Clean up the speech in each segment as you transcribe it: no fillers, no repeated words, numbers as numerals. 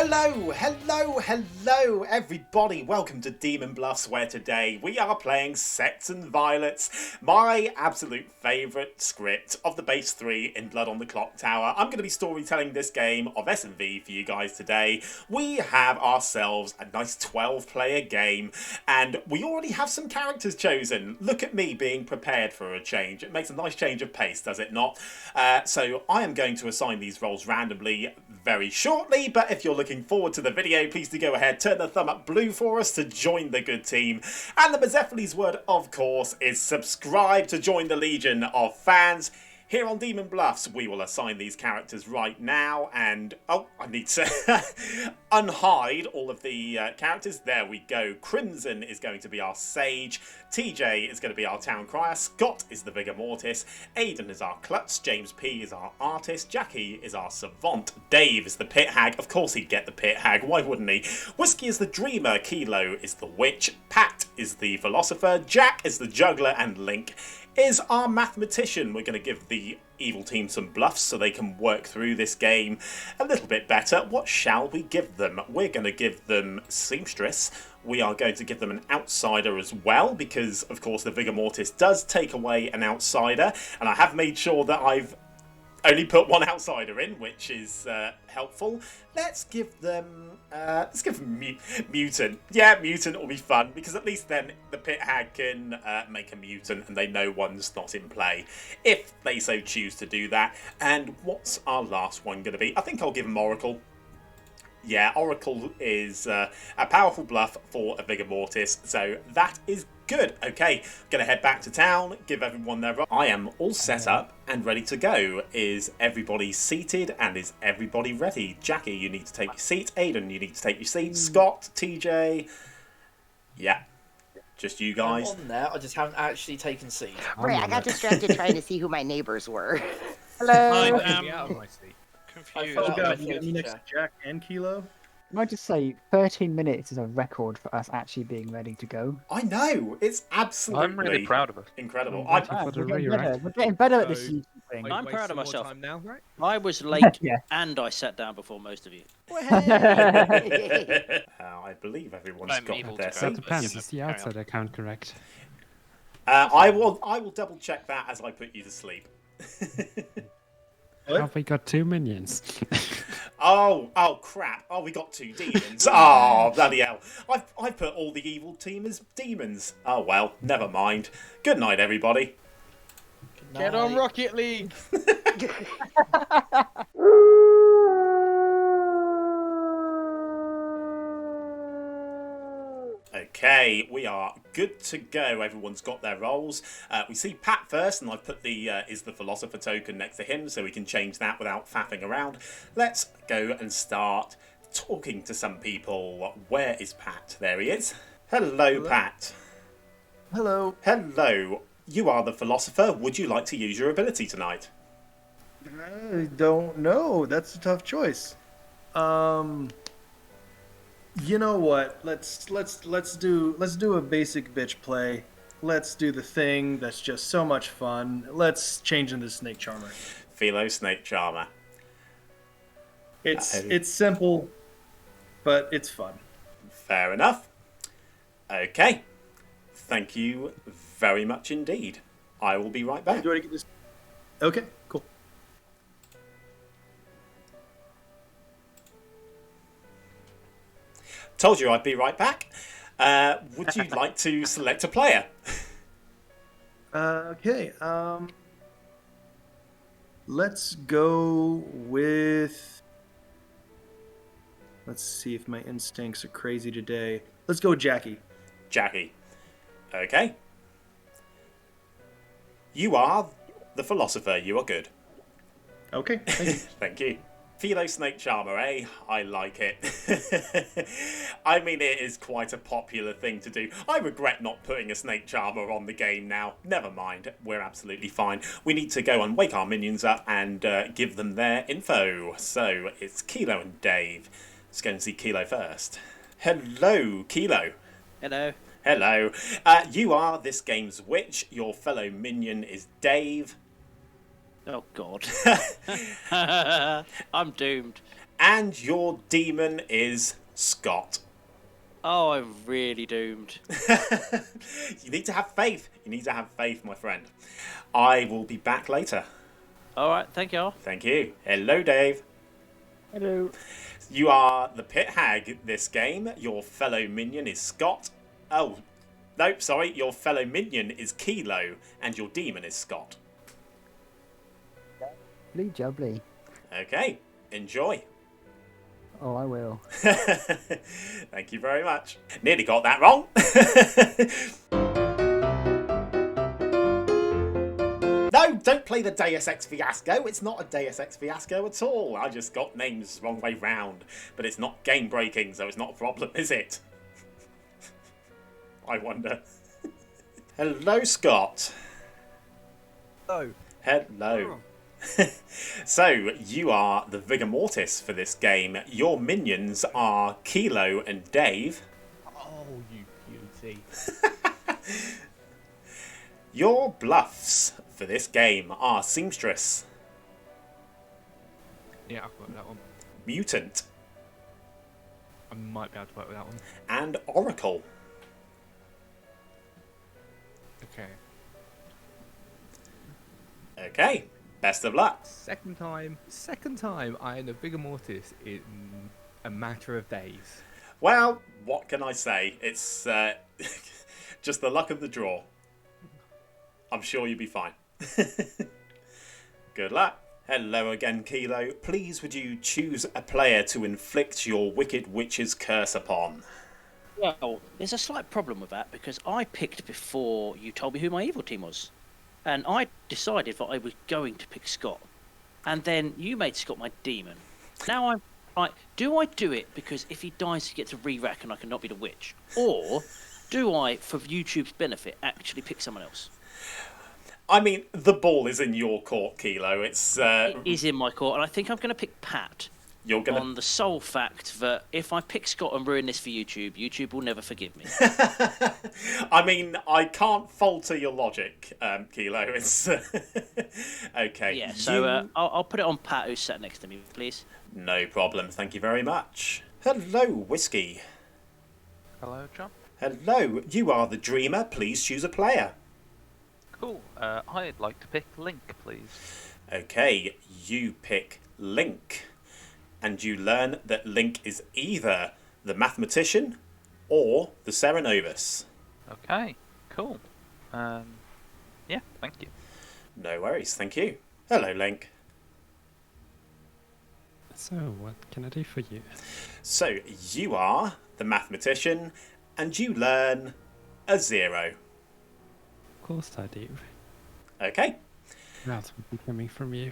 Hello, everybody. Welcome to Demon Bluffs, where today we are playing SECTS VIOLETS, my absolute favourite script of the base 3 in Blood on the Clocktower. I'm going to be storytelling this game of S&V for you guys today. We have ourselves a nice 12-player game, and we already have some characters chosen. Look at me being prepared for a change. It makes a nice change of pace, does it not? So I am going to assign these roles randomly very shortly, but if you're looking forward to the video, please do go ahead, turn the thumb up blue for us to join the good team. And the Mazephiles word, of course, is subscribe to join the legion of fans. Here on Demon Bluffs, we will assign these characters right now, and oh, I need to unhide all of the characters. There we go. Crimson is going to be our Sage. TJ is going to be our Town Crier. Scott is the Vigor Mortis. Aidan is our Klutz. James P is our Artist. Jacqui is our Savant. Dave is the Pit Hag. Of course he'd get the Pit Hag. Why wouldn't he? Whiskey is the Dreamer. Kilo is the Witch. Pat is the Philosopher. Jack is the Juggler. And Link is our Mathematician. We're going to give the evil team some bluffs so they can work through this game a little bit better. What shall we give them? We're going to give them Seamstress. We are going to give them an Outsider as well, because of course the Vigor Mortis does take away an Outsider, and I have made sure that I've only put one Outsider in, which is helpful. Let's give them Mutant. Yeah, Mutant will be fun, because at least then the Pit Hag can make a Mutant and they know one's not in play, if they so choose to do that. And what's our last one going to be? I think I'll give them Oracle. Yeah, Oracle is a powerful bluff for a Vigor Mortis, so that is good. Okay, gonna head back to town, give everyone their role. I am all set up and ready to go. Is everybody seated and is everybody ready? Jacqui, you need to take your seat. Aidan, you need to take your seat. Scott, TJ, yeah, just you guys. I'm on there, I just haven't actually taken seat. Right, I got distracted trying to see who my neighbors were. Hello. Confused. Oh god, you got me next to Jack and Kilo? I might just say 13 minutes is a record for us actually being ready to go. I know, it's absolutely I'm really proud of us. Incredible. We're getting better at this YouTube thing. I'm proud of myself. Now, right? I was late Yeah. and I sat down before most of you. I believe everyone's I'm got able their to seat. go. Depends, is the outside account correct? I will double check that as I put you to sleep. What? Have we got 2 minions? Oh crap. Oh, we got 2 demons. Oh, bloody hell. I put all the evil team as demons. Oh, well, never mind. Good night, everybody. Get on Rocket League! Okay, we are good to go. Everyone's got their roles. We see Pat first, and I've put the is the Philosopher token next to him, so we can change that without faffing around. Let's go and start talking to some people. Where is Pat? There he is. Hello, Pat. Hello. Hello. You are the Philosopher. Would you like to use your ability tonight? I don't know. That's a tough choice. You know what? Let's do a basic bitch play. Let's do the thing that's just so much fun. Let's change into Snake Charmer. Philo Snake Charmer. It's simple, but it's fun. Fair enough. Okay. Thank you very much indeed. I will be right back. Do you want to get this? Okay, cool. Told you I'd be right back. Would you like to select a player? Okay. Let's go with. Let's see if my instincts are crazy today. Let's go with Jacqui. Jacqui. Okay. You are the Philosopher. You are good. Okay. Thank you. Thank you. Philo Snake Charmer, eh? I like it. I mean, it is quite a popular thing to do. I regret not putting a Snake Charmer on the game now. Never mind, we're absolutely fine. We need to go and wake our minions up and give them their info. So, it's Kilo and Dave. Let's go and see Kilo first. Hello, Kilo. Hello. Hello. You are this game's witch. Your fellow minion is Dave. Oh, God. I'm doomed. And your demon is Scott. Oh, I'm really doomed. You need to have faith. You need to have faith, my friend. I will be back later. All right, thank you all. Thank you. Hello, Dave. Hello. You are the pit hag this game. Your fellow minion is Scott. Oh, nope, sorry. Your fellow minion is Kilo, and your demon is Scott. Blue jubbly. Okay, enjoy. Oh, I will. Thank you very much. Nearly got that wrong. No, don't play the Deus Ex Fiasco. It's not a Deus Ex Fiasco at all. I just got names wrong way round. But it's not game breaking, so it's not a problem, is it? I wonder. Hello, Scott. Oh. Hello. So, you are the Vigor Mortis for this game. Your minions are Kilo and Dave. Oh, you beauty. Your bluffs for this game are Seamstress, Yeah, I've got that one. Mutant, I might be able to work with that one. and Oracle. Okay. Okay, best of luck. Second time I am a Vigor Mortis in a matter of days. Well, what can I say? It's just the luck of the draw. I'm sure you'll be fine. Good luck. Hello again, Kilo. Please would you choose a player to inflict your Wicked Witch's curse upon? Well, there's a slight problem with that because I picked before you told me who my evil team was. And I decided that I was going to pick Scott. And then you made Scott my demon. Now I'm like, do I do it because if he dies he gets a re-rack and I cannot be the witch? Or do I, for YouTube's benefit, actually pick someone else? I mean, the ball is in your court, Kilo. It's It is in my court, and I think I'm going to pick Pat. you're gonna. On the sole fact that if I pick Scott and ruin this for YouTube, YouTube will never forgive me. I mean, I can't falter your logic, Kilo. It's okay. Yeah, so I'll put it on Pat, who's sat next to me, please. No problem. Thank you very much. Hello, Whiskey. Hello, John. Hello. You are the dreamer. Please choose a player. Cool. I'd like to pick Link, please. Okay, you pick Link. And you learn that Link is either the mathematician or the Serenovus. Okay, cool. Yeah, thank you. No worries, thank you. Hello, Link. So, what can I do for you? So, you are the mathematician, and you learn a 0. Of course I do. Okay. That would be coming from you.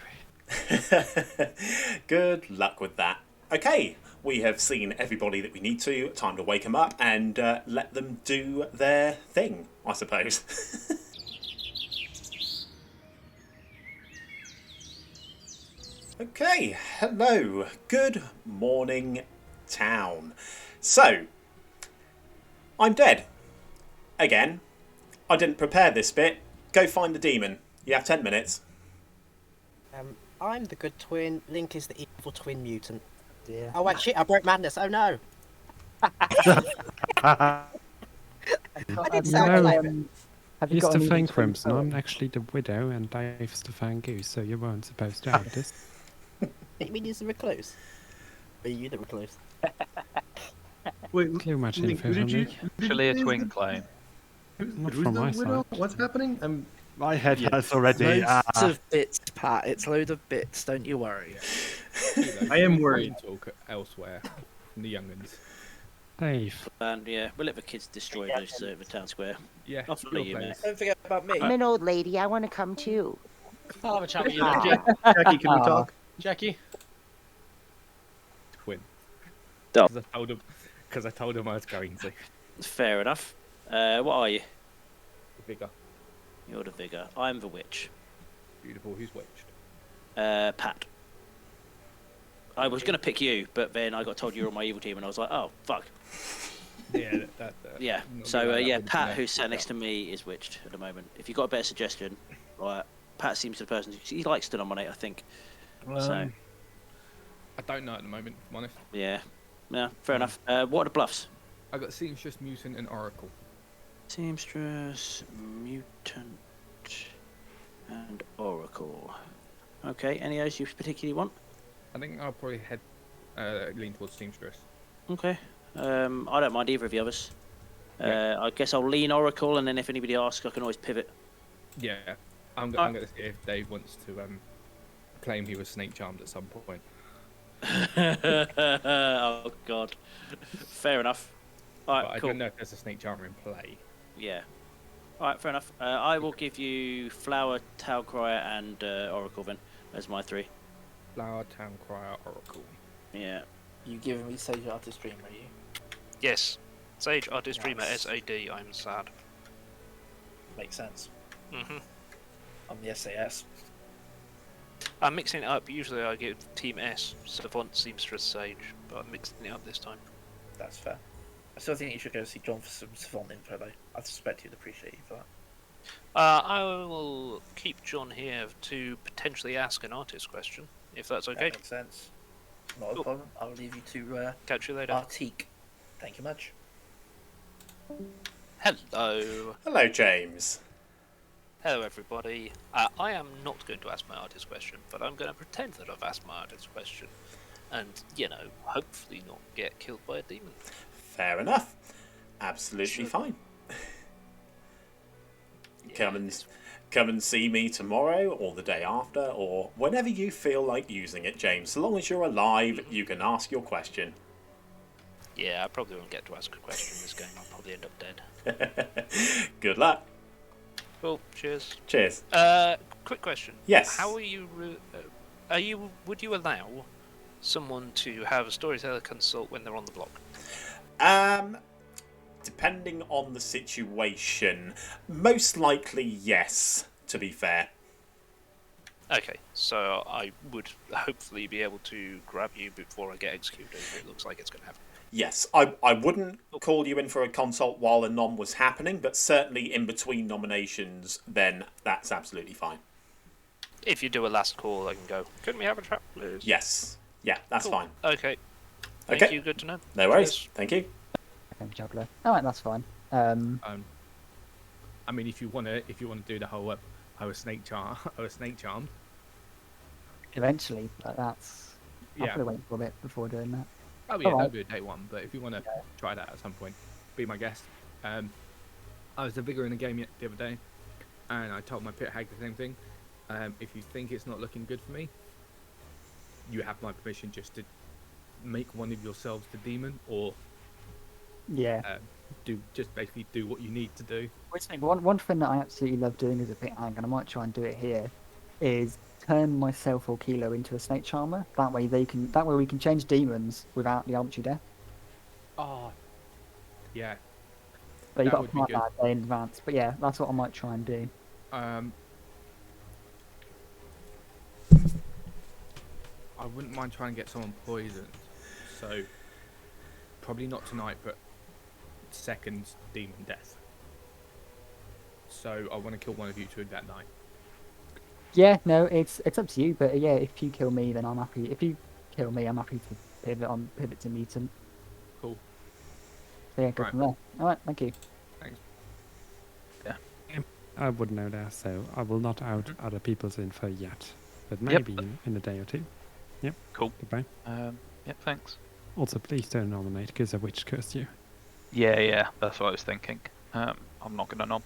Good luck with that. Okay, we have seen everybody that we need to. Time to wake them up and let them do their thing, I suppose. Okay, hello. Good morning, town. So, I'm dead. Again. I didn't prepare this bit. Go find the demon. You have 10 minutes. I'm the good twin. Link is the evil twin mutant. Dear. Oh wait, shit! I broke madness. Oh no! I did sound like it. Have you He's got the an Fang evil twin Crimson. poem? I'm actually the widow, and Dave's the Fang Goose, so you weren't supposed to have this. You mean he's the recluse? Are you the recluse? Wait, Too much Link, info who for did you? me. Actually, a twin claim. Not Who's from the my widow? side. What's happening? My head hurts already. Loads of bits, Pat. It's load of bits. Don't you worry. I am worried. Talk elsewhere from the young'uns. Dave. And yeah, we'll let the kids destroy the town square. Yeah, I'll follow you, mate. Don't forget about me. I'm an old lady. I want to come too. I'll have a chat with you, Ah. Jacqui, can we talk? Jacqui. twin. Dumb. Because I told him I was going to. Fair enough. What are you? Vigor. You're the Vigor. I'm the Witch. Beautiful. Who's witched? Pat. I was going to pick you, but then I got told you were on my evil team, and I was like, oh, fuck. Yeah, that Yeah. not So, really like yeah, that, Pat, yeah. who's sat next to me, is witched at the moment. If you've got a better suggestion, right, Pat seems to the person he likes to nominate, I think. So, I don't know at the moment, if I'm honest. Yeah. Yeah, fair enough. What are the bluffs? I got Seamstress, Mutant, and Oracle. Seamstress, Mutant, and Oracle. Okay, any of those you particularly want? I think I'll probably lean towards Seamstress. Okay. I don't mind either of the others. I guess I'll lean Oracle, and then if anybody asks, I can always pivot. Yeah, I'm going to see if Dave wants to claim he was snake charmed at some point. Oh God. Fair enough. All right, But cool. I don't know if there's a snake charmer in play. Yeah. All right, fair enough. I will give you Flower, Town Crier, and Oracle then as my 3. Flower, Town Crier, Oracle. Yeah. You giving me Sage Artist Dream, are you? Yes. Sage Artist Dreamer Nice. SAD, I'm sad. Makes sense. hmm I'm the SAS. I'm mixing it up. Usually I give Team S, Savant, Seamstress, Sage, but I'm mixing it up this time. That's fair. I still think you should go see John for some Savant info, though. I suspect he'd appreciate you for that. I will keep John here to potentially ask an artist question, if that's okay. That makes sense. Not Cool. a problem. I'll leave you to Catch you later. Artique. Thank you much. Hello. Hello, James. Hello, everybody. I am not going to ask my artist question, but I'm going to pretend that I've asked my artist question. And, hopefully not get killed by a demon. Fair enough. Absolutely fine. Come and see me tomorrow or the day after or whenever you feel like using it, James. So long as you're alive, you can ask your question. Yeah, I probably won't get to ask a question in this game. I'll probably end up dead. Good luck. Cool. Cheers. Cheers. Quick question. Yes. How are you? Would you allow someone to have a storyteller consult when they're on the block? Depending on the situation, most likely yes, to be fair. Okay, so I would hopefully be able to grab you before I get executed. It looks like it's going to happen. Yes, I wouldn't call you in for a consult while a nom was happening, but certainly in between nominations, then that's absolutely fine. If you do a last call, I can go, couldn't we have a chat, please? Yes. Yeah, that's Cool. fine. Okay. Thank you, good to know. No worries. Cheers. Thank you. Okay, juggler. Alright, that's fine. I mean, if you want to do the whole I was snake charmed. Eventually, but that's... I'll Yeah. probably wait for a bit before doing that. Oh yeah, Alright. that'd be a day one. But if you want to try that at some point, be my guest. I was the vigor in the game the other day, and I told my pit hag the same thing. If you think it's not looking good for me, you have my permission just to make one of yourselves the demon, or Yeah. basically do what you need to do. One thing that I absolutely love doing as a pit hag, and I might try and do it here, is turn myself or Kilo into a snake charmer. That way we can change demons without the arbitrary death. Oh, yeah. But you've That got to would be plan good. that a day in advance. But yeah, that's what I might try and do. I wouldn't mind trying to get someone poisoned, so probably not tonight, but second demon death. So I want to kill one of you two that night. Yeah, no, it's up to you. But yeah, if you kill me, then I'm happy. If you kill me, I'm happy to pivot to mutant. Cool. So yeah, go Right. from there. All right, thank you. Thanks. I wouldn't know that, so I will not out other people's info yet. But maybe in a day or two. Yep. Cool. Goodbye. Yep, thanks. Also, please don't nominate because a witch cursed you. Yeah, that's what I was thinking. I'm not gonna nom.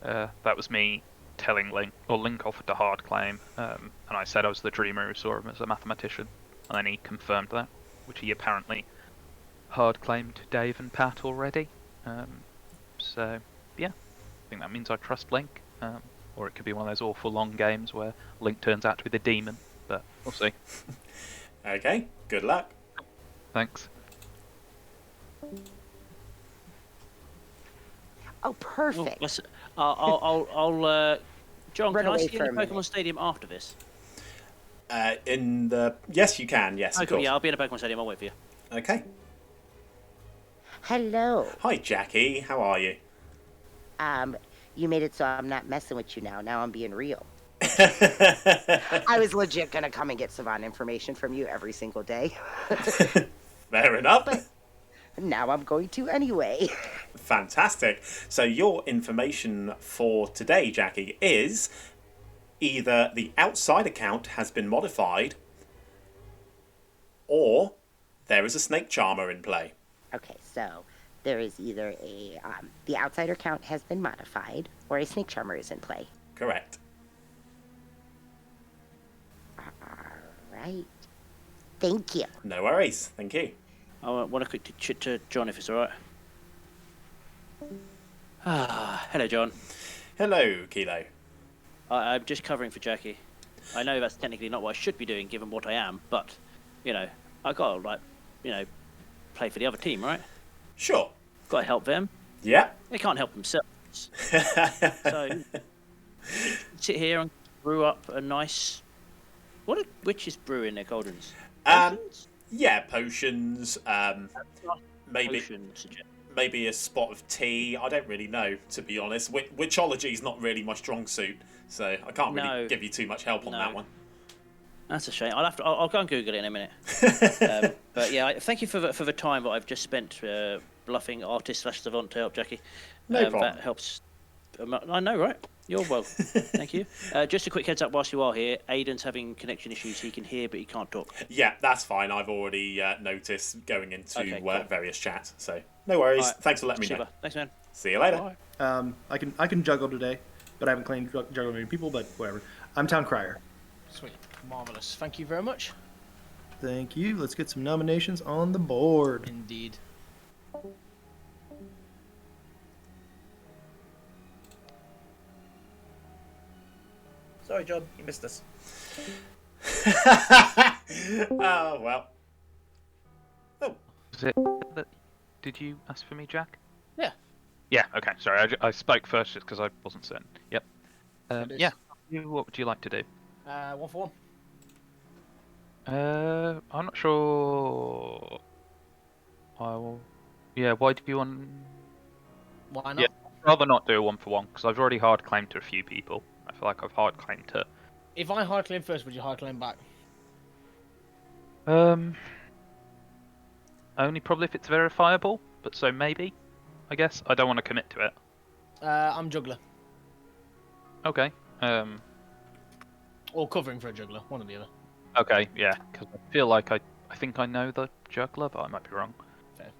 That was me telling Link, or Link offered a hard claim, and I said I was the dreamer who saw him as a mathematician, and then he confirmed that, which he apparently hard claimed to Dave and Pat already. So, yeah, I think that means I trust Link, or it could be one of those awful long games where Link turns out to be the demon, but we'll see. Okay, good luck. Thanks. Oh, perfect. I'll John, Run can I away see you for in a the minute. Pokemon Stadium after this? Yes, you can. Yes, Oh, of cool. course. Yeah, I'll be in the Pokemon Stadium. I'll wait for you. Okay. Hello. Hi, Jacqui. How are you? You made it so I'm not messing with you now. Now I'm being real. I was legit gonna come and get Savant information from you every single day. Fair enough. But now I'm going to anyway. Fantastic. So your information for today, Jacqui, is either the outside account has been modified or there is a snake charmer in play. Okay, so there is either the outsider count has been modified or a snake charmer is in play. Correct. Right. Thank you. No worries. Thank you. I want a quick chit to John, if it's all right. Hello, John. Hello, Kilo. I'm just covering for Jacqui. I know that's technically not what I should be doing, given what I am, but I gotta play for the other team, right? Sure. Gotta help them. Yeah. They can't help themselves. So sit here and brew up a nice. What do witches brew in their cauldrons? Yeah, potions. Maybe. Potions. Maybe a spot of tea. I don't really know, to be honest. Witchology is not really my strong suit, so I can't really give you too much help on that one. That's a shame. I'll go and Google it in a minute. But yeah, thank you for the time that I've just spent bluffing artist / savant to help Jacqui. No problem. That helps. I know, right? You're welcome. Thank you. Just a quick heads up whilst you are here. Aidan's having connection issues. He can hear, but he can't talk. Yeah, that's fine. I've already noticed going into cool. various chats. So no worries. Right. Thanks for letting me Super. know. Thanks, man. See you later. Bye. I can juggle today, but I haven't claimed juggle many people. But whatever. I'm Town Crier. Sweet. Marvellous. Thank you very much. Thank you. Let's get some nominations on the board. Indeed. Sorry, John, you missed us. Oh, well. Oh. Did you ask for me, Jack? Yeah. Yeah, okay, sorry, I spoke first just because I wasn't certain. Yep. Yeah. What would you like to do? 1-for-1. I'm not sure. Yeah, why do you want... Why not? Yeah, I'd rather not do a 1-for-1 because I've already hard claimed to a few people. I feel like I've hard claimed to... If I hard claim first, would you hard claim back? Only probably if it's verifiable, but so maybe, I guess. I don't want to commit to it. I'm juggler. Okay. Or covering for a juggler, one or the other. Okay, yeah, because I feel like I think I know the juggler, but I might be wrong. Fair.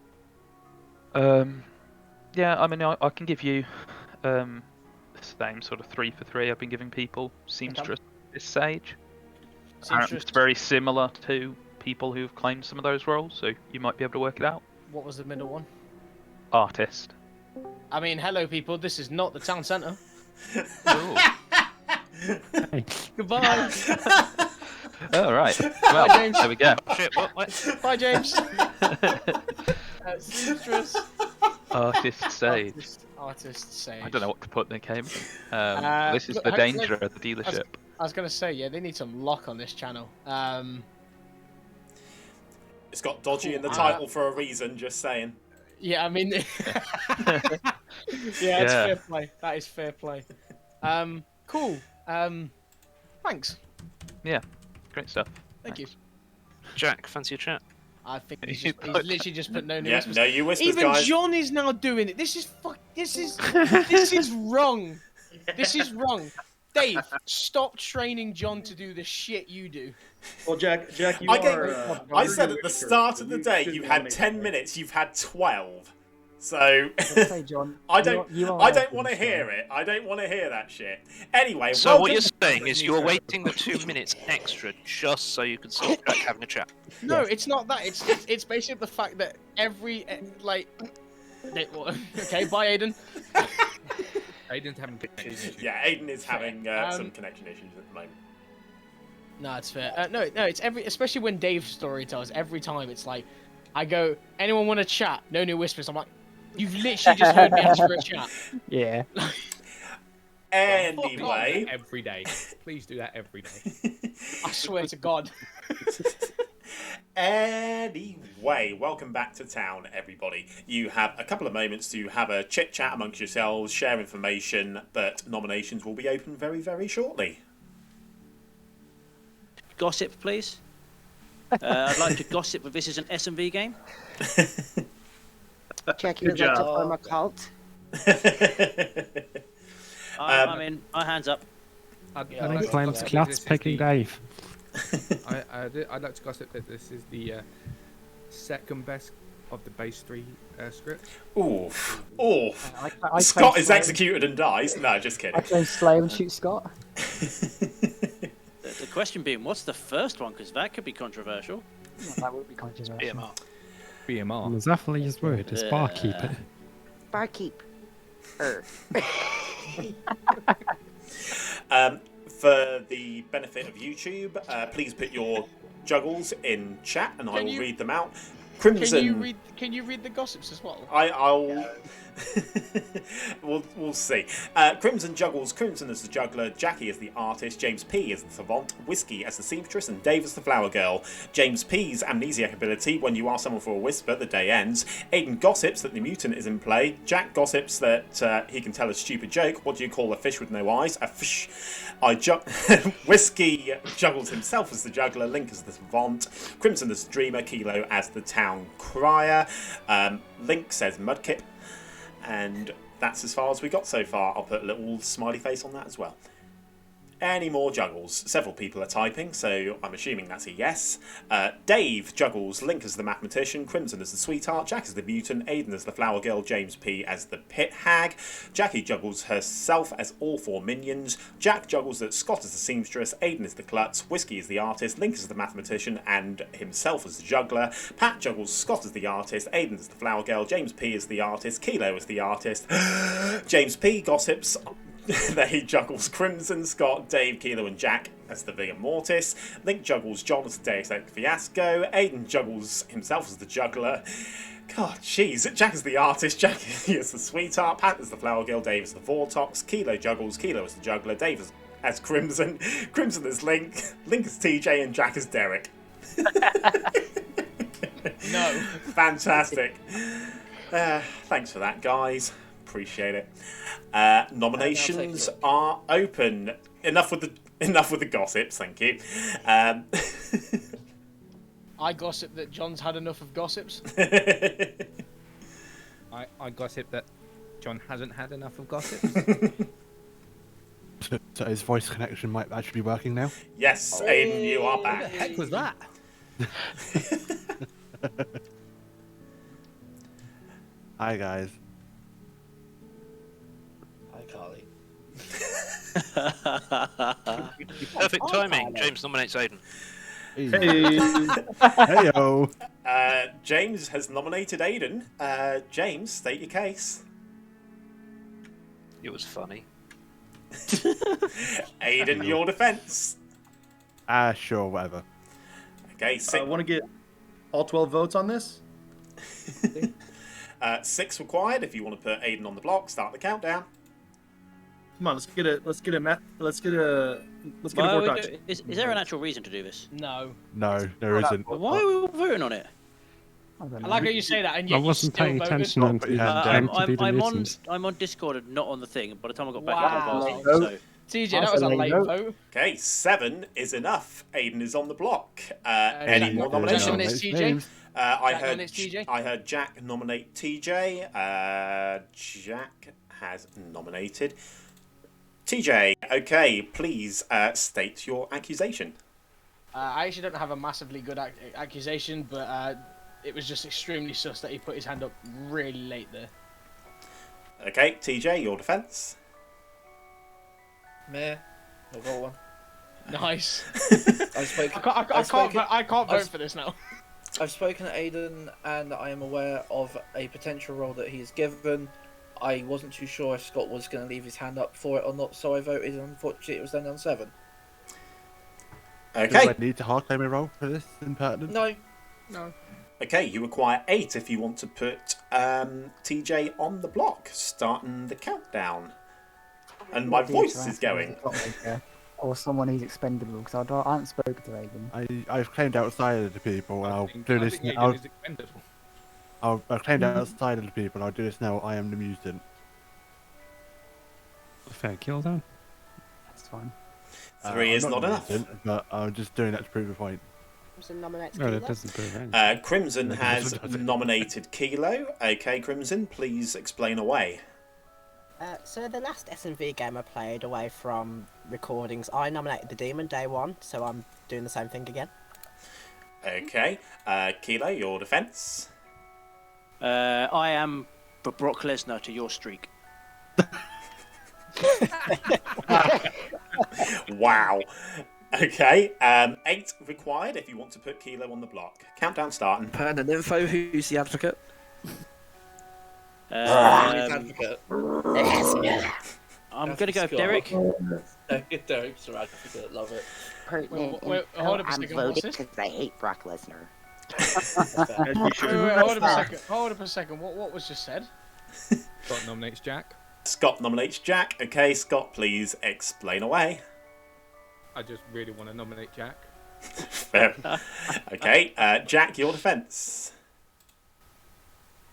Yeah, I mean, I can give you the same sort of 3 for 3 I've been giving people. Seamstress at this stage. It's very similar to people who've claimed some of those roles, so you might be able to work it out. What was the middle one? Artist. I mean, hello people, this is not the town centre. Goodbye. Oh, right. Well, Bye, James. there we go. Shit, what? Bye, James. Seamstress. Artist sage. Artist sage. I don't know what to put in the game. This is look, the hopefully- danger of the dealership. I was going to say, yeah, they need some luck on this channel. It's got dodgy in the title for a reason, just saying. Yeah, I mean... yeah, it's fair play. That is fair play. Cool. Thanks. Yeah, great stuff. Thank you. Jack, fancy a chat? I think he's literally just put no new whispers. No new whispers, Even guys. John is now doing it. This is this is wrong. This is wrong. Dave, stop training John to do the shit you do. Well, Jack, you I said at the start of the day you had 10 minutes. You've had 12. So Say, John, I don't you are want to hear it. I don't want to hear that shit. Anyway, So what welcome you're to- saying is you're waiting the 2 minutes extra just so you can stop Jack having a chat. No, it's not that. It's basically the fact that every okay, bye, Aidan. Aidan's having connection issues. Yeah, Aidan is having some connection issues at the moment. No, it's fair. No, it's especially when Dave story tells. Every time it's like, I go, anyone want to chat? No new whispers. I'm like, you've literally just heard me ask for a chat. Yeah. Anyway, Every day. Please do that every day. I swear to God. Anyway, welcome back to town, everybody. You have a couple of moments to have a chit chat amongst yourselves, share information, but nominations will be open very, very shortly. gossip, please. I'd like to gossip if this is an S&V game. Jacqui Good would like to job. form a cult. I'm in. My hands up. I'd Yeah, like to Claims gossip Clats this is picking the- Dave. I'd like to gossip that this is the second best of the base 3 script. Oof. Oof. I Scott claim is Slay- executed and dies. No, just I kidding. claim Slay and shoot Scott. The question being, what's the first one? Because that could be controversial. That would be controversial. BMR. BMR. Zafali's word is barkeeper. Barkeep. For the benefit of YouTube, please put your juggles in chat, and I Can will you- read them out. Can Crimson. you read the gossips as well? I'll. we'll see. Crimson juggles. Crimson as the juggler. Jacqui as the artist. James P as the savant. Whiskey as the seamstress, and Dave as the flower girl. James P's amnesiac ability: when you ask someone for a whisper, the day ends. Aidan gossips that the mutant is in play. Jack gossips that he can tell a stupid joke. What do you call a fish with no eyes? A fish. Whiskey juggles himself as the juggler. Link as the savant. Crimson as the dreamer. Kilo as the town crier. Link says Mudkip. And that's as far as we got so far. I'll put a little smiley face on that as well. Any more juggles? Several people are typing, so I'm assuming that's a yes. Dave juggles Link as the mathematician, Crimson as the sweetheart, Jack as the mutant, Aidan as the flower girl, James P as the pit hag. Jacqui juggles herself as all 4 minions. Jack juggles that Scott as the seamstress, Aidan is the klutz, Whiskey is the artist, Link as the mathematician, and himself as the juggler. Pat juggles Scott as the artist, Aidan as the flower girl, James P as the artist, Kilo as the artist. James P gossips that he juggles Crimson, Scott, Dave, Kilo, and Jack as the Vigor Mortis. Link juggles John as the Deus Ex Fiasco. Aidan juggles himself as the juggler. God, jeez. Jack is the artist, Jacqui is the sweetheart, Pat is the flower girl, Dave is the Vortox, Kilo juggles, Kilo is the juggler, Dave as Crimson, Crimson is Link, Link is TJ, and Jack is Derek. No. Fantastic. Thanks for that, guys. Appreciate it. Nominations are open. Enough with the gossips, thank you. I gossip that John's had enough of gossips. I gossip that John hasn't had enough of gossip. So his voice connection might actually be working now. Yes, Aidan, you are back. What the heck was that? Hi guys. Hi, Carly. Perfect timing. James nominates Aidan. Hey. Heyo. James has nominated Aidan. James, state your case. It was funny. Aidan, your defence. Sure, whatever. Okay, I want to get all 12 votes on this. 6 required. If you want to put Aidan on the block, start the countdown. Come on, let's get a Why vote are on. we is there an actual reason to do this? No. No, there isn't. Why are we all voting on it? I don't I know. like how you say that, and I yet you wasn't still paying voted. attention and Put your it hand came down. to be the mutant. I'm on Discord and not on the thing. By the time I got back, Wow. I was so. TJ, that was a late vote. vote. Okay, 7 is enough. Aidan is on the block. Any Jack more Jack nominations? nominates TJ. I Jack heard nominates TJ. I heard Jack nominate TJ. Jack has nominated TJ. Okay, please state your accusation. I actually don't have a massively good accusation, but it was just extremely sus that he put his hand up really late there. Okay, TJ, your defence. Meh. I've got one. Nice. I've spoken. I can't vote I've- for this now. I've spoken to Aidan, and I am aware of a potential role that he is given. I wasn't too sure if Scott was going to leave his hand up for it or not, so I voted. Unfortunately, it was then on 7. Do Okay. I need to hard claim a roll for this impertinent? No. No. Okay, you require 8 if you want to put TJ on the block, starting the countdown. And my voice is going. Or someone who's expendable, because I haven't spoken to Aidan. I've claimed outside of the people, and I'll think- do I this. think Aidan I'll, is expendable. I've claimed outside of the people. I'll do this now. I am the mutant. Fair kill then. That's fine. Three is I'm not enough. nominating, but I'm just doing that to prove a point. Crimson nominates No, that Kilo. doesn't prove anything. Crimson No, has does it? nominated Kilo. Okay, Crimson, please explain away. So the last S&V game I played away from recordings, I nominated the Demon day one, so I'm doing the same thing again. Okay, Kilo, your defence. I am Brock Lesnar to your streak. Wow. Okay, 8 required if you want to put Kilo on the block. Countdown starting. Pertinent info. Who's the advocate? Who's advocate? I'm gonna go Scott. Derek. Derek's your advocate. Love it. Pertinent Wait, info, hold up a I'm second, what's voting this? because I hate Brock Lesnar. As you should. Wait, hold up a second. Hold up a second. What was just said? Scott nominates Jack. Scott nominates Jack. Okay, Scott, please explain away. I just really want to nominate Jack. Fair. Okay, Jack, your defence.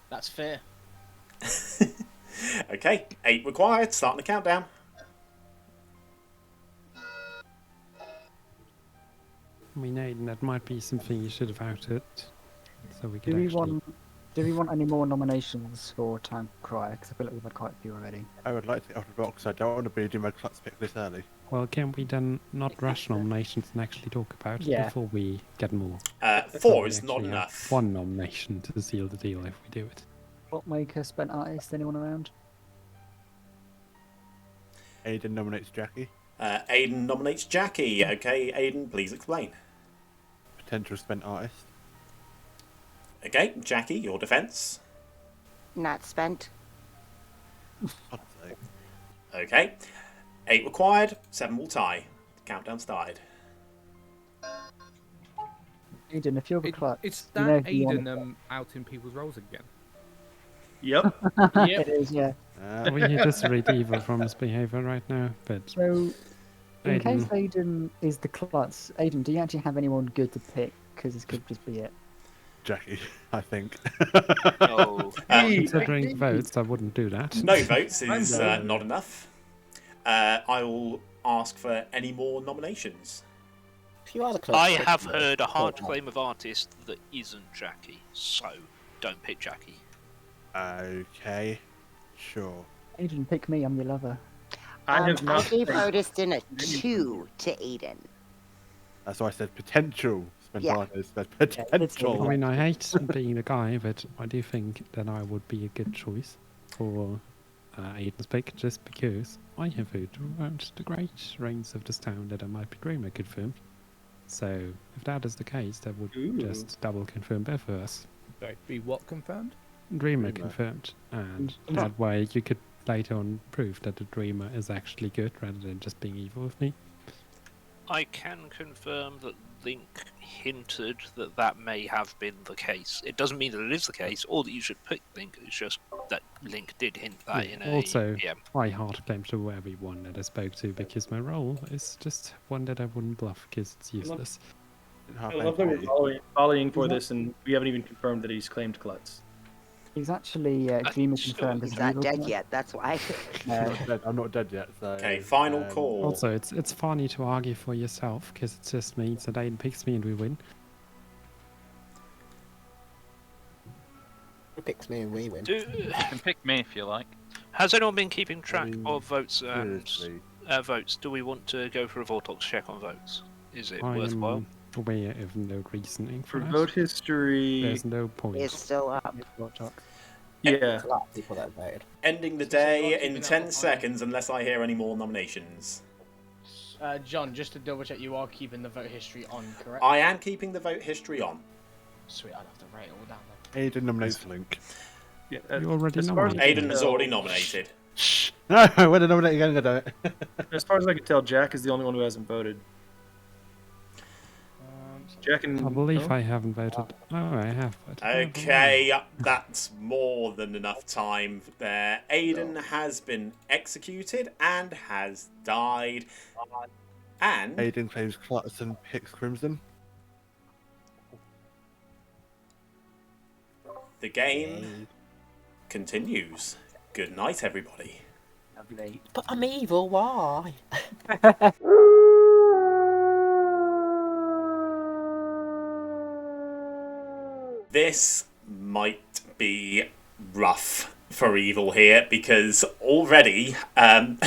That's fair. Okay, 8 required. Starting the countdown. I mean, Aidan, that might be something you should have outed. So we could Do we actually... want any more nominations for Town Cry? Because I feel like we've had quite a few already. I would like to get off the box. I don't want to be doing my clutch pick this early. Well, can we then not rush nominations and actually talk about it before we get more? 4 We is not actually have enough. One nomination to seal the deal if we do it. Bookmaker, spent artist, anyone around? Aidan nominates Jacqui. Aidan nominates Jacqui. Okay, Aidan, please explain. Potential spent artist. Okay, Jacqui, your defence. Not spent. God's sake. Okay, 8 required. 7 will tie. Countdown started. Aidan, if you're the clutch, It's you that know who you want Aidan outing people's roles again. Yep. It is, yeah. We hear just read evil from his behaviour right now, but So, in Aidan. case Aidan is the klutz, Aidan, do you actually have anyone good to pick? Because this could just be it. Jacqui, I think. Oh, considering votes, I wouldn't do that. No votes is not enough. I will ask for any more nominations. If you are the clutch, I pick have me. heard a hard claim of artist that isn't Jacqui, so don't pick Jacqui. Okay, sure. Aidan, pick me. I'm your lover. I have I not. gave artist in a 2 to Aidan. That's why I said potential spent Yeah. artist. That's I potential. mean, I hate being the guy, but I do think that I would be a good choice for Aidan's pick, just because I have heard around the great reigns of this town that I might be Dreamer confirmed. So, if that is the case, that would just double confirm both of us. Sorry, be what confirmed? Dreamer confirmed, and that way you could later on prove that the Dreamer is actually good rather than just being evil with me. I can confirm that Link hinted that that may have been the case. It doesn't mean that it is the case, or that you should pick Link. It's just that Link did hint that in a... Also, yeah. I hard claim to everyone that I spoke to because my role is just one that I wouldn't bluff because it's useless. I love that we're volleying for this, and we haven't even confirmed that he's claimed klutz. He's actually Dreamer confirmed as He's not evil. dead yet, that's why. I'm not dead yet, so... Okay, final call. Also, it's funny to argue for yourself because it just means that Aidan picks me and we win. Who picks me and we win? You can pick me if you like. Has anyone been keeping track of votes? Seriously. Votes. Do we want to go for a Vortox check on votes? Is it I worthwhile? am aware of no reasoning for For that. vote history, There's no point. It's still up. yeah. There's a lot of people that voted. Ending the day in 10 seconds unless I hear any more nominations. John, just to double check, you are keeping the vote history on, correct? I am keeping the vote history on. Sweet, I'd have to write it all down then. Aidan nominates Link. Yeah, You already as far as nominated. I can Aidan has tell- already nominated. No, when I nominate again, I'm gonna do it. As far as I can tell, Jack is the only one who hasn't voted. Jack and I believe no? I haven't voted. Oh, I have voted. Okay, that's more than enough time there. Aidan has been executed and has died. And Aidan claims Clutch and picks Crimson. the game continues. Good night, everybody. Lovely. But I'm evil, why? This might be rough for Evil here, because already I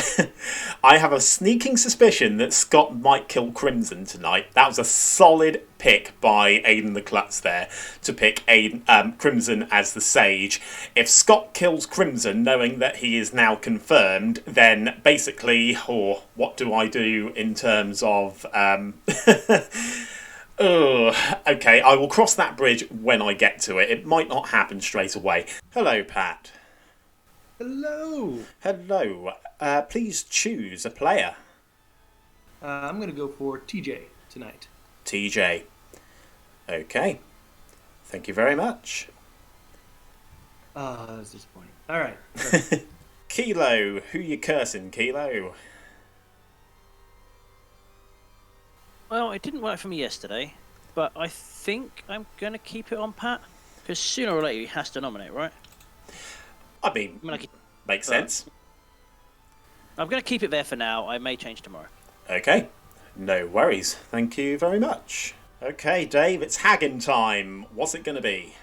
have a sneaking suspicion that Scott might kill Crimson tonight. That was a solid pick by Aidan the Klutz there, to pick Crimson as the Sage. If Scott kills Crimson, knowing that he is now confirmed, then basically, what do I do in terms of... okay, I will cross that bridge when I get to it. It might not happen straight away. Hello, Pat. Hello. Hello. Please choose a player. I'm going to go for TJ tonight. TJ. Okay. Thank you very much. That's disappointing. All right. Kilo. Who you cursing, Kilo? Well, it didn't work for me yesterday, but I think I'm going to keep it on Pat, because sooner or later he has to nominate, right? I mean makes sense. I'm going to keep it there for now. I may change tomorrow. Okay. No worries. Thank you very much. Okay, Dave, it's Haggin time. What's it going to be?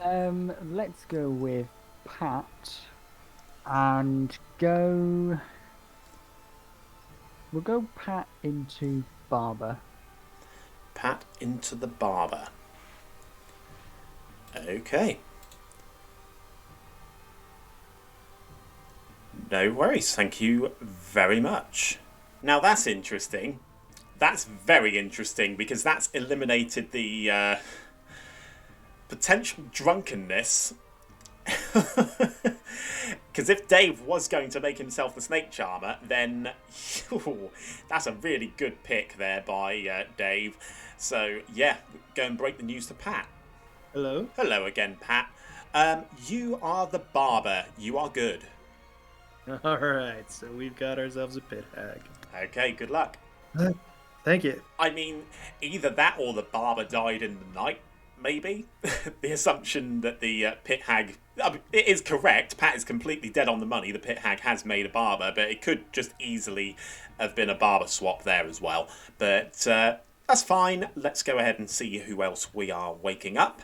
Let's go with Pat and go... We'll go Pat into Barber. Pat into the Barber. Okay. No worries, thank you very much. Now that's interesting. That's very interesting, because that's eliminated the potential drunkenness. Because if Dave was going to make himself the Snake Charmer, then that's a really good pick there by Dave. So yeah, go and break the news to Pat. Hello. Hello again, Pat. You are the Barber. You are good. All right, so we've got ourselves a pit hag. Okay, good luck. Thank you. I mean, either that or the Barber died in the night, maybe. The assumption that the pit hag... it is correct. Pat is completely dead on the money. The pit hag has made a Barber, but it could just easily have been a Barber swap there as well. But that's fine. Let's go ahead and see who else we are waking up.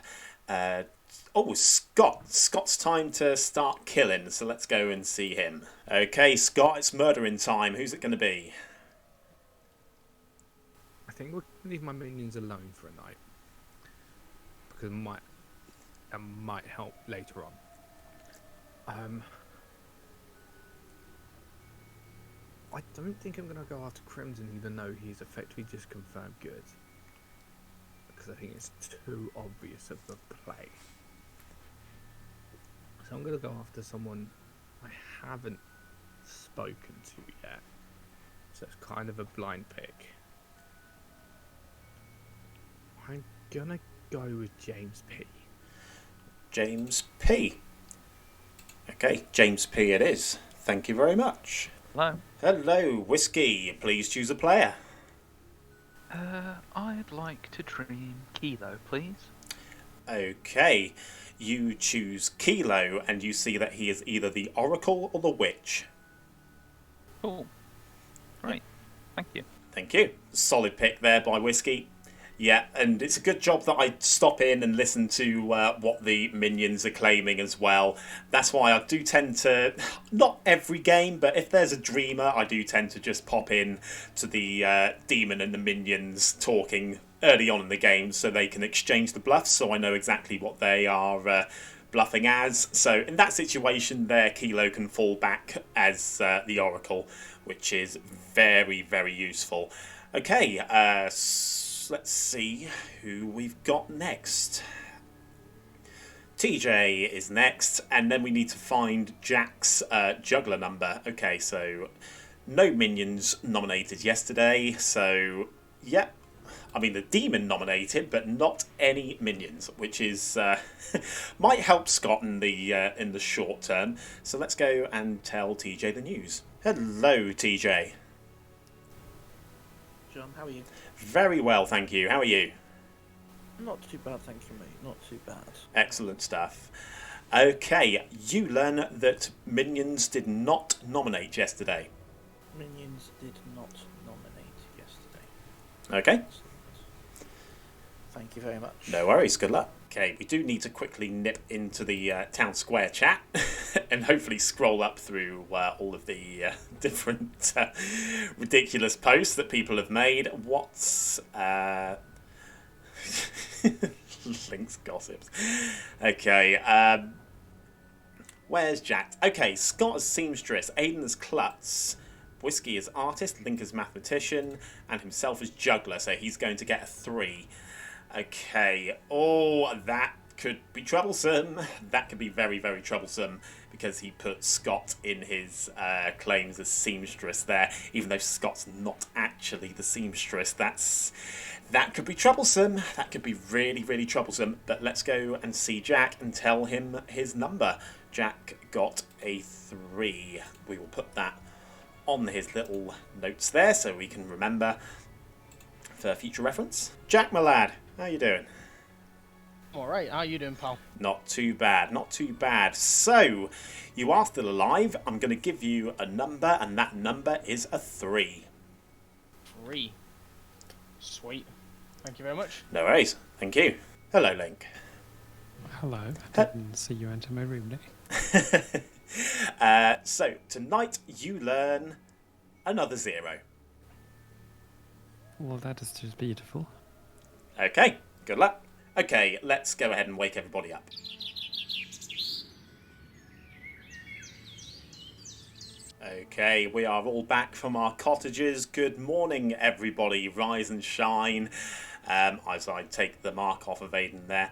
Scott. Scott's time to start killing, so let's go and see him. Okay, Scott, it's murdering time. Who's it going to be? I think we'll leave my minions alone for a night, because that might help later on. I don't think I'm going to go after Crimson, even though he's effectively just confirmed good, because I think it's too obvious of the play. So I'm going to go after someone I haven't spoken to yet, so it's kind of a blind pick. I'm gonna go with James P. James P. Okay, James P it is. Thank you very much. Hello. Hello, Whiskey. Please choose a player. I'd like to dream Kilo, please. Okay, you choose Kilo, and you see that he is either the Oracle or the Witch. Cool. Great. Thank you. Thank you. Solid pick there by Whiskey. Yeah, and it's a good job that I stop in and listen to what the minions are claiming as well. That's why I do tend to, not every game, but if there's a dreamer, I do tend to just pop in to the demon and the minions talking early on in the game so they can exchange the bluffs, so I know exactly what they are bluffing as. So in that situation there, Kilo can fall back as the Oracle, which is very, very useful. Okay, let's see who we've got next. TJ is next, and then we need to find Jack's juggler number. Okay, so no minions nominated yesterday, so yeah. I mean, the demon nominated, but not any minions, which is might help Scott in the short term. So let's go and tell TJ the news. Hello, TJ. John, how are you? Very well, thank you. How are you? Not too bad, thank you, mate. Not too bad. Excellent stuff. Okay, you learn that minions did not nominate yesterday. Minions did not nominate yesterday. Okay. Thank you very much. No worries, good luck. Okay, we do need to quickly nip into the town square chat and hopefully scroll up through all of the different ridiculous posts that people have made. What's... Links gossips. Okay, where's Jack? Okay, Scott as seamstress, Aidan as klutz, Whiskey as artist, Link as mathematician, and himself as juggler, so he's going to get a 3. Okay, oh, that could be troublesome. That could be very, very troublesome because he put Scott in his claims as seamstress there, even though Scott's not actually the seamstress. That could be troublesome. That could be really, really troublesome. But let's go and see Jack and tell him his number. Jack got a 3. We will put that on his little notes there so we can remember for future reference. Jack, my lad, how you doing? Alright, how you doing, pal? Not too bad, not too bad. So, you are still alive. I'm going to give you a number, and that number is a 3. 3. Sweet. Thank you very much. No worries. Thank you. Hello, Link. Hello. I didn't see you enter my room, Nick. So, tonight you learn another 0. Well, that is just beautiful. Okay, good luck. Okay, let's go ahead and wake everybody up. Okay, we are all back from our cottages. Good morning, everybody. Rise and shine. As I take the mark off of Aidan there.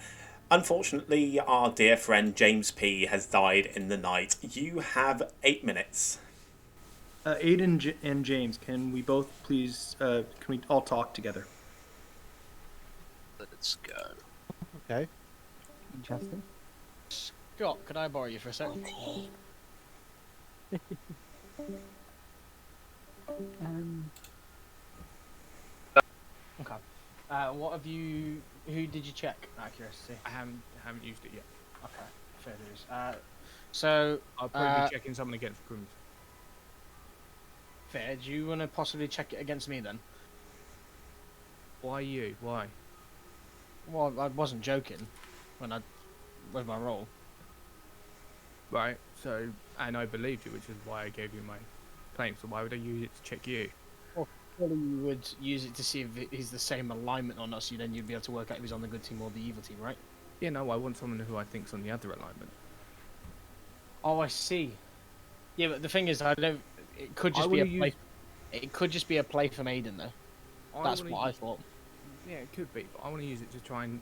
Unfortunately, our dear friend James P. has died in the night. You have 8 minutes. Aidan and James, can we both please, can we all talk together? Let's go. Okay. Interesting. Scott, could I borrow you for a second? Okay. What have you... Who did you check, out of curiosity? I haven't used it yet. Okay, fair dues. So... I'll probably be checking someone against Grims. Fair. Do you want to possibly check it against me, then? Why you? Why? Well, I wasn't joking with my role. Right, so... And I believed you, which is why I gave you my claim. So why would I use it to check you? Well, surely you would use it to see if he's the same alignment or not, so then you'd be able to work out if he's on the good team or the evil team, right? Yeah, no, I want someone who I think's on the other alignment. Oh, I see. Yeah, but the thing is, I don't... It could just be a play... It could just be a play from Aidan, though. That's what I thought. Yeah, it could be, but I want to use it to try and...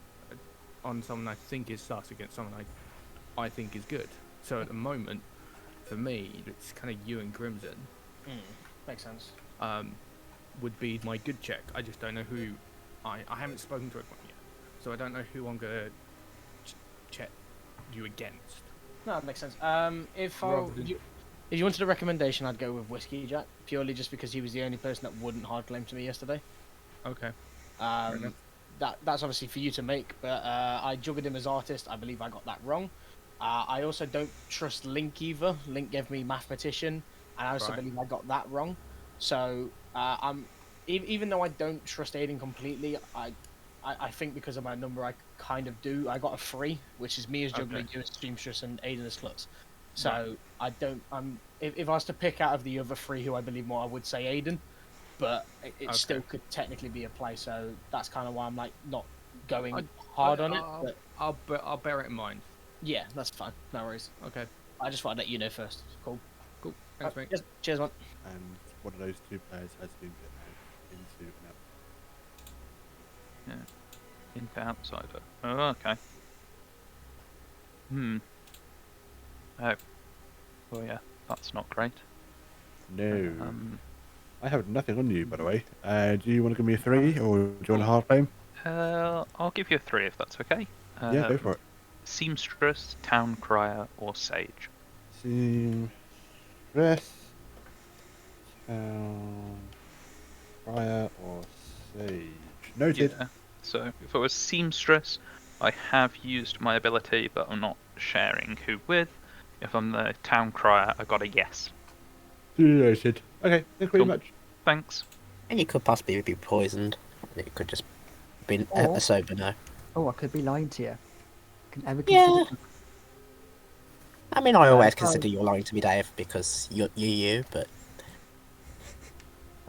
on someone I think is sus against someone I think is good. So at the moment, for me, it's kind of you and Crimson. Makes sense. Would be my good check. I just don't know who... I haven't spoken to everyone yet, so I don't know who I'm going to check you against. No, that makes sense. If you wanted a recommendation, I'd go with Whiskey Jack, purely just because he was the only person that wouldn't hard claim to me yesterday. Okay. That's obviously for you to make, but I juggled him as artist. I believe I got that wrong. I also don't trust Link either. Link gave me mathematician, and I also believe I got that wrong. So even though I don't trust Aidan completely, I think because of my number, I kind of do. I got a 3, which is me as juggler, you as seamstress, and Aidan as klutz. So I don't. If I was to pick out of the other 3 who I believe more, I would say Aidan, but it still could technically be a play. So that's kind of why I'm like not going hard on it. But I'll bear it in mind. Yeah, that's fine. No worries. Okay. I just thought I'd let you know first. Cool. Thanks, mate. Cheers, man. And one of those 2 players has been into an out. Yeah. Into outsider. Oh, okay. Oh. Well, yeah. That's not great. No. I have nothing on you, by the way. Do you want to give me a 3, or do you want a hard claim? I'll give you a 3 if that's okay. Yeah, go for it. Seamstress, town crier, or sage? Seamstress, town crier, or sage. Noted. Yeah. So if it was seamstress, I have used my ability, but I'm not sharing who with. If I'm the town crier, I got a yes. Noted. Okay, thank you very much. Thanks. And you could possibly be poisoned. You could just Been Or- a sober no. Oh, I could be lying to you. Can ever Yeah. consider... I mean, I always I- consider you lying to me, Dave, because you're you. But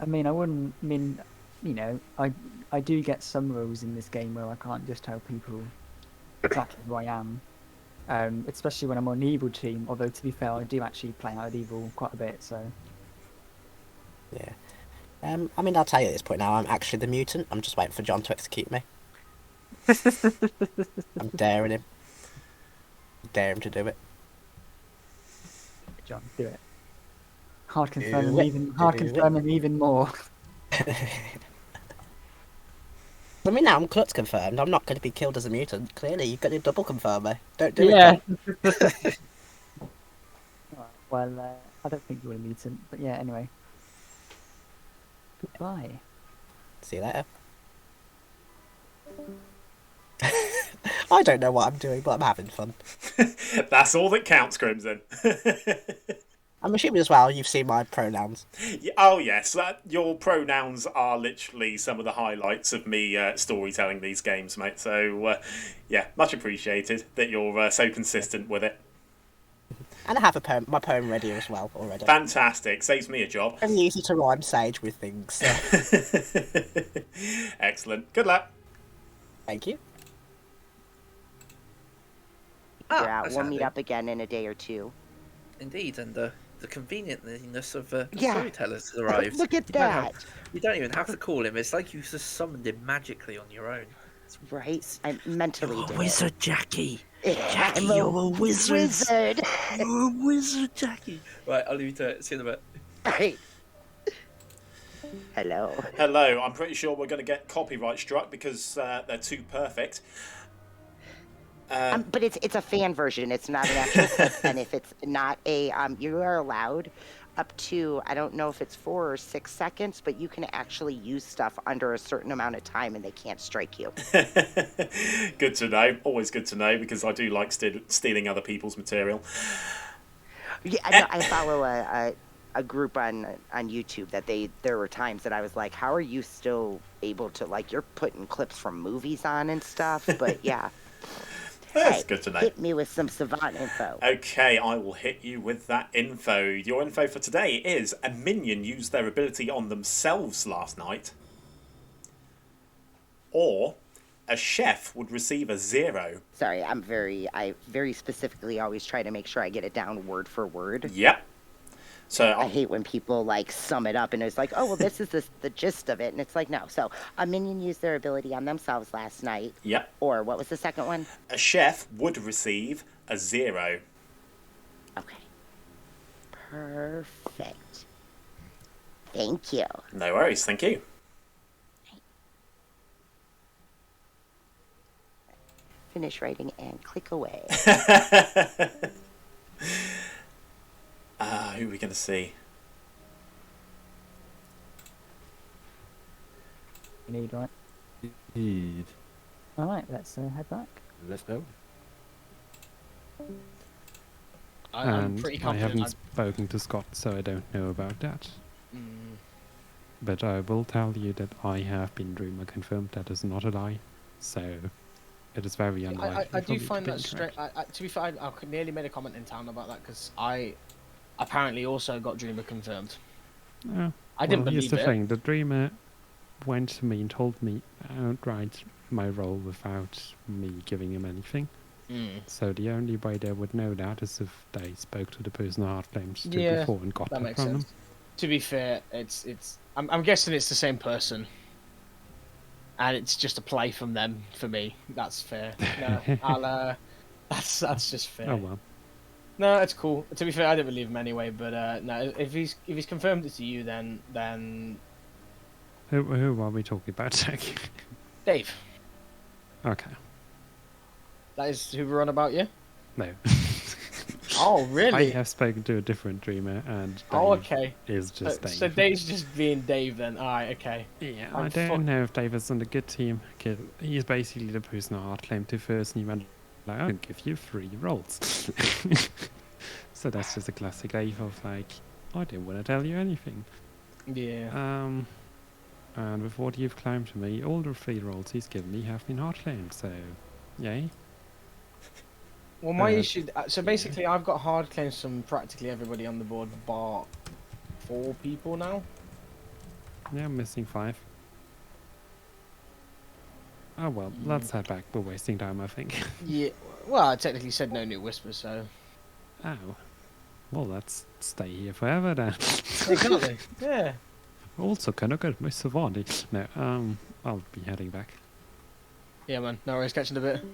I mean, I wouldn't. I mean, you know, I do get some rules in this game where I can't just tell people exactly who I am. Especially when I'm on the evil team. Although to be fair, I do actually play out evil quite a bit. So yeah. I mean, I'll tell you at this point now. I'm actually the mutant. I'm just waiting for John to execute me. I'm daring him. Dare him to do it. John, do it. Hard Do confirming it. even hard Do it. confirming even more. I mean, now I'm Klutz confirmed. I'm not going to be killed as a mutant. Clearly, you've got to double confirm me. Don't do Yeah. it. John. Well, I don't think you're a mutant, but yeah. Anyway, goodbye. See you later. I don't know what I'm doing, but I'm having fun. That's all that counts, Crimson. I'm assuming as well you've seen my pronouns. Yeah, oh yes, your pronouns are literally some of the highlights of me storytelling these games, mate. So yeah, much appreciated that you're so consistent with it. And I have my poem ready as well already. Fantastic, saves me a job. And easy to rhyme sage with things. So. Excellent. Good luck. Thank you. Yeah, that's we'll meet handy. up again in a day or two. Indeed, and the convenientness of Yeah. Storyteller's arrived. Look at You don't have- that. You don't even have to call him. It's like you just summoned him magically on your own. Right? I mentally You're a did wizard, Jacqui. it. Jacqui, I'm you're a wizard. wizard. You're a wizard, Jacqui. Right, I'll leave you to it. See you in a bit. Right. Hello. Hello. I'm pretty sure we're going to get copyright struck because they're too perfect. But it's a fan version. It's not an actual clip. And if it's not a, you are allowed up to, I don't know if it's 4 or 6 seconds, but you can actually use stuff under a certain amount of time and they can't strike you. Good to know. Always good to know because I do like stealing other people's material. Yeah, I follow a group on YouTube that there were times that I was like, how are you still able to, like, you're putting clips from movies on and stuff, but yeah. That's good to know. Hit me with some Savant info. Okay, I will hit you with that info. Your info for today is a minion used their ability on themselves last night. Or a chef would receive a 0. Sorry, I very specifically always try to make sure I get it down word for word. Yep. So I hate when people like sum it up and it's like, oh well, this is the gist of it, and it's like, no. So a minion used their ability on themselves last night. Yep. Or what was the second one? A chef would receive a 0. Okay. Perfect. Thank you. No worries, thank you. Finish writing and click away. Who are we going to see? You need, right? Indeed. All right, let's head back. Let's go. I'm And pretty I confident. haven't spoken to Scott, so I don't know about that. Mm, But I will tell you that I have been rumor confirmed. That is not a lie. So it is very unlikely. I for do me to find be that incorrect. straight. To be fair, I nearly made a comment in town about that because I apparently also got Dreamer confirmed. Oh, I didn't well, here's believe the it. thing. The dreamer went to me and told me outright my role without me giving him anything. Mm. So the only way they would know that is if they spoke to the person hard claims to Yeah, before and got that that makes from sense. To be fair, I'm guessing it's the same person, and it's just a play from them for me. That's fair. No, that's just fair. them. Oh well. No, it's cool. To be fair, I didn't believe him anyway. But no, if he's confirmed it to you, then Who are we talking about, Jack? Dave. Okay. That is who we're on about, yeah? No. Oh, really? I have spoken to a different dreamer, and Dave Oh, okay. is just Dave. So Dave's just being Dave then. Alright, okay. Yeah, I'm I don't know if Dave is on the good team. 'Cause he's basically the person I hard claimed to first, and he went like, "I'll give you 3 rolls." So that's just a classic Dave of like, I didn't want to tell you anything. Yeah. And with what you've claimed to me, all the 3 roles he's given me have been hard claimed, so yay. Well, my issue. So basically, I've got hard claims from practically everybody on the board, bar 4 people now. Yeah, I'm missing 5. Oh well, let's head back. We're wasting time, I think. Yeah. Well, I technically said no new whispers, so. Oh. Well, let's stay here forever then. Exactly. Yeah. Also, can I get my Savani? No, I'll be heading back. Yeah, man. No worries. Catching a bit.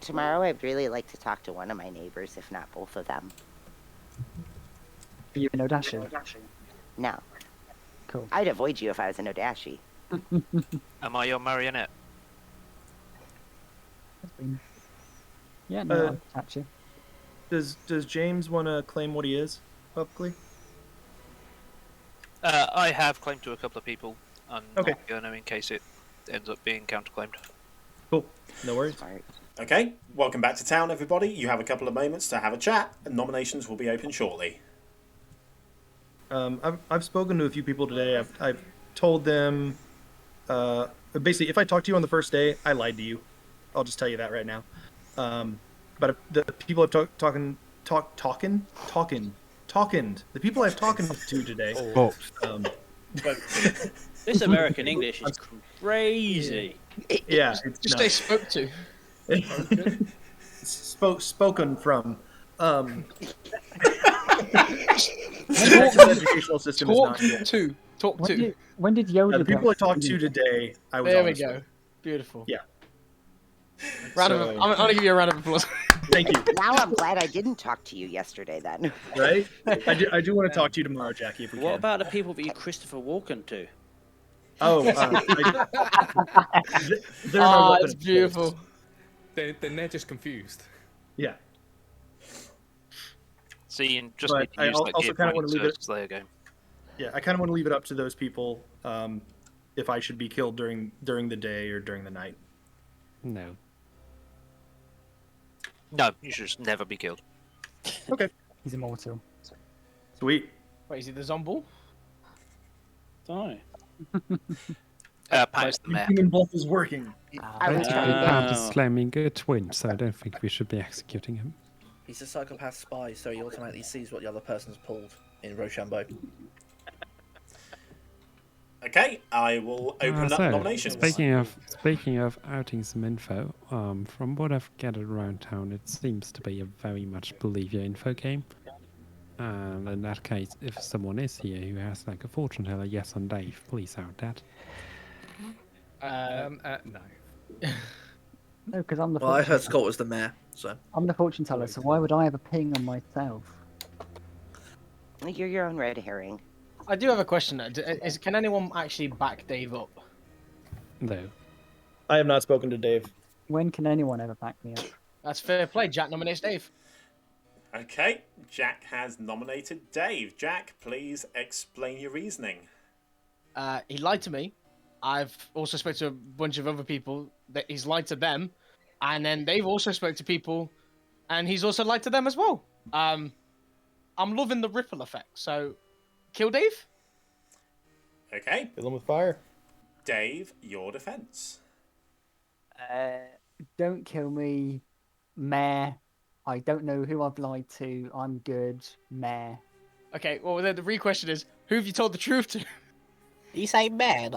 Tomorrow I'd really like to talk to one of my neighbors, if not both of them. Are you in Odashi? No. Cool. I'd avoid you if I was in Odashi. Am I your marionette? Yeah, no, I'll catch you. Does James want to claim what he is publicly? I have claimed to a couple of people. I'm Okay. not going to in case it ends up being counterclaimed. Cool. No worries. Okay, welcome back to town, everybody. You have a couple of moments to have a chat, and nominations will be open shortly. I've spoken to a few people today. I've told them, basically, if I talk to you on the first day, I lied to you. I'll just tell you that right now. But if the people I've the people I've talked to today. This American English is crazy. Yeah, just they spoke to. Spoken from. The educational system is not good. Talk to. When did Yoda? The people I talked to today, I was. There we honest go. with. Beautiful. Yeah. I'm gonna give you a round of applause. Thank you. Now I'm glad I didn't talk to you yesterday then. Right? I do want to talk to you tomorrow, Jacqui, if we What can. about the people that you Christopher Walken to? Oh, they're my weapon it's of choice. beautiful. Then they're just confused. Yeah. See, you just But need to I use also that kinda gear wanna leave point it- so there you go. Yeah, I kind of want to leave it up to those people if I should be killed during the day or during the night. No. No, you should just never be killed. Okay. He's immortal. Sweet. Wait, is he the zombie? No. Pat's the mayor. Demon Bluff is working. Pat is claiming a twin, so I don't think we should be executing him. He's a psychopath spy, so he automatically sees what the other person's pulled in Rochambeau. Okay, I will open up So, nominations. Speaking of outing some info, from what I've gathered around town, it seems to be a very much believe your info game. And in that case, if someone is here who has like a fortune teller, yes on Dave, please out that. No. No, because I'm the. Well, I fortune heard teller. Scott was the mayor, so. I'm the fortune teller, so why would I have a ping on myself? You're your own red herring. I do have a question. Can anyone actually back Dave up? No. I have not spoken to Dave. When can anyone ever back me up? That's fair play. Jack nominates Dave. Okay, Jack has nominated Dave. Jack, please explain your reasoning. He lied to me. I've also spoke to a bunch of other people that he's lied to them, and then they've also spoke to people, and he's also lied to them as well. I'm loving the ripple effect. So, kill Dave. Okay, Kill him with fire. Dave, your defense. Don't kill me, Mayor. I don't know who I've lied to. I'm good, Mayor. Okay. Well, then the real question is, who have you told the truth to? You say man?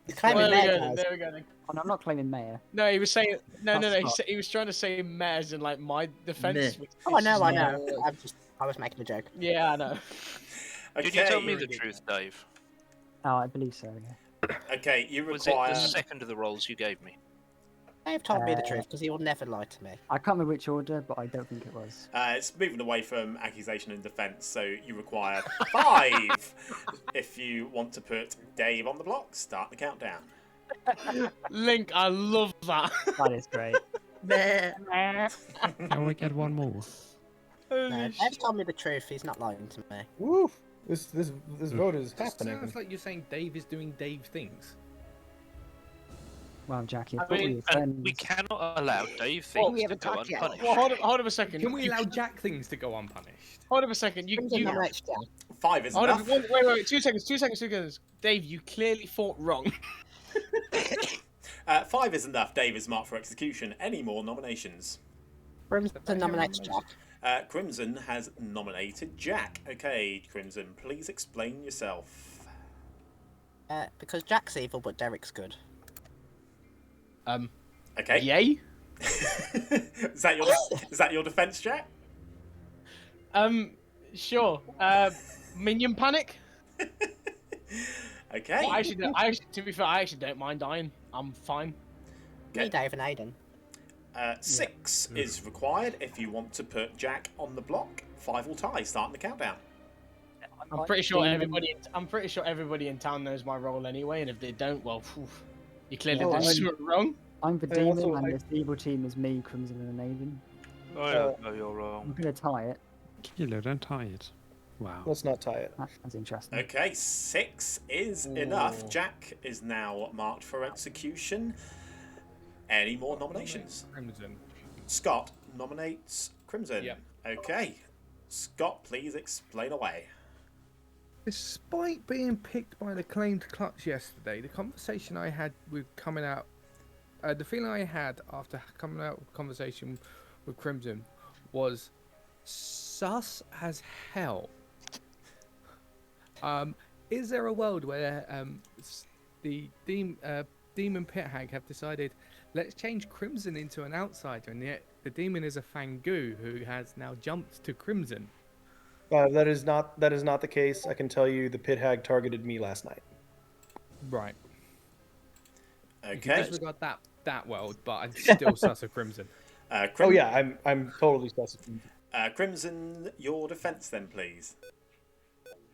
He's Well, claiming there we man. go. guys. There we go. Then. And I'm not claiming Mayor. No, he was saying no. That's not- He was trying to say mares in like my defense. Meh. Oh, I know. I was making a joke. Yeah, I know. Okay, Did you tell me the truth, Dave? Oh, I believe so, yeah. Okay, you Was it require. the second of the roles you gave me? Dave told me the truth because he will never lie to me. I can't remember which order, but I don't think it was. It's moving away from accusation and defense, so you require 5 if you want to put Dave on the block. Start the countdown. Link, I love that. That is great. Can we get one more? No, Dave told me the truth. He's not lying to me. Woo! This vote is Just happening. sounds like you're saying Dave is doing Dave things. Well, Jacqui, I I thought we mean, were And we friends. cannot allow Dave Well, things we to haven't go talked yet. unpunished. well, hold on a second. Can we allow Jack things to go unpunished? Hold on a second. Crimson nominates Jack. 5 is Hold on. enough. Wait. 2 seconds. 2 seconds. 2 seconds. Dave, you clearly fought wrong. 5 is enough. Dave is marked for execution. Any more nominations? Crimson nominates Jack. Crimson has nominated Jack. Okay, Crimson, please explain yourself. Because Jack's evil, but Derek's good. Okay. Yay. Is that your defense, Jack? Sure. Minion panic. Okay. Well, to be fair, I actually don't mind dying. I'm fine. Me, Dave, and Aidan. 6 is required if you want to put Jack on the block. 5 will tie, starting the countdown. I'm pretty sure everybody in town knows my role anyway, and if they don't, well, phew, you clearly did something wrong. I'm the demon, and this evil team is me, Crimson, and Aidan. I don't know you're wrong. I'm gonna tie it. Kilo, don't tie it. Wow. Let's not tie it. That's interesting. Okay, 6 is enough. Jack is now marked for execution. Any more nominations? Crimson. Scott nominates Crimson. Yep. Okay. Scott, please explain away. Despite being picked by the claimed clutch yesterday, the conversation I had with coming out, the feeling I had after coming out with conversation with Crimson was sus as hell. Is there a world where the demon pit hag have decided, let's change Crimson into an outsider, and yet the demon is a Fangu who has now jumped to Crimson? That is not the case. I can tell you, the pit hag targeted me last night. Right. Okay. You can disregard that world, but I'm still sus of Crimson. Oh yeah, I'm totally sus of Crimson. Crimson, your defense then, please.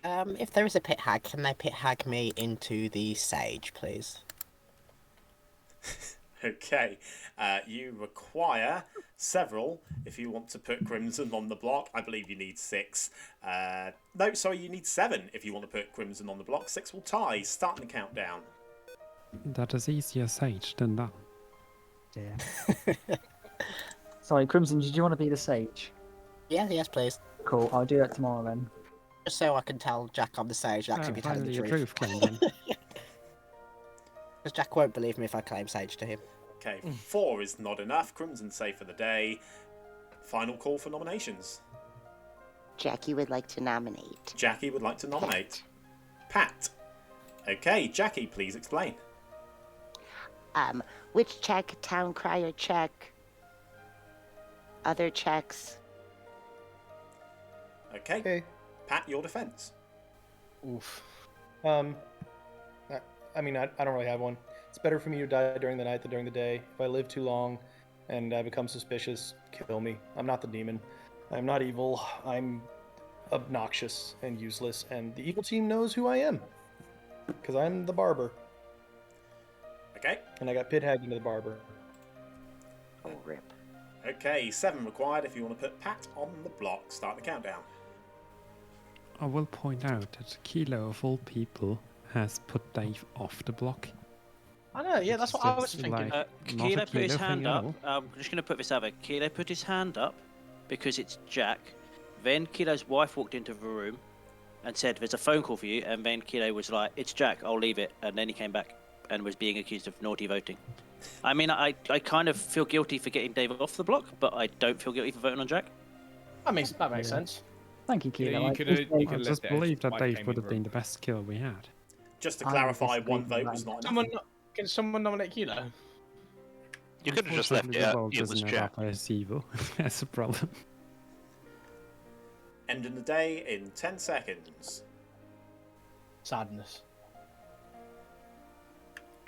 If there is a pit hag, can they pit hag me into the sage, please? Okay. You require several if you want to put Crimson on the block. I believe you need 6. No, sorry, you need 7 if you want to put Crimson on the block. 6 will tie, starting the countdown. That is easier sage than that. Yeah. Sorry, Crimson, did you want to be the sage? Yes, please. Cool, I'll do that tomorrow then. Just so I can tell Jack I'm the sage, actually be telling the truth. Claim then. Because Jack won't believe me if I claim sage to him. Okay, 4 is not enough. Crimson safe for the day. Final call for nominations. Jacqui would like to nominate. Jacqui would like to nominate. Pat. Okay, Jacqui, please explain. Witch check, town crier check, other checks. Okay. Pat, your defense. Oof. I mean, I don't really have one. It's better for me to die during the night than during the day. If I live too long and I become suspicious, kill me. I'm not the demon. I'm not evil. I'm obnoxious and useless, and the evil team knows who I am. Because I'm the barber. Okay. And I got pit hagged into the barber. Oh, rip. Okay, 7 required if you want to put Pat on the block. Start the countdown. I will point out that Kilo, of all people, has put Dave off the block. I know, yeah, that's what I was thinking. Kilo put his hand up. I'm just going to put this out there. Kilo put his hand up because it's Jack. Then Kilo's wife walked into the room and said, there's a phone call for you. And then Kilo was like, it's Jack, I'll leave it. And then he came back and was being accused of naughty voting. I mean, I kind of feel guilty for getting Dave off the block, but I don't feel guilty for voting on Jack. That makes sense. Thank you, Kilo. Yeah, I just believe that Dave would have been the best kill we had. Just to clarify, 1 vote was not enough. Can someone nominate Kilo? You could have just left it. It was Jack. As evil. That's a problem. Ending the day in 10 seconds. Sadness.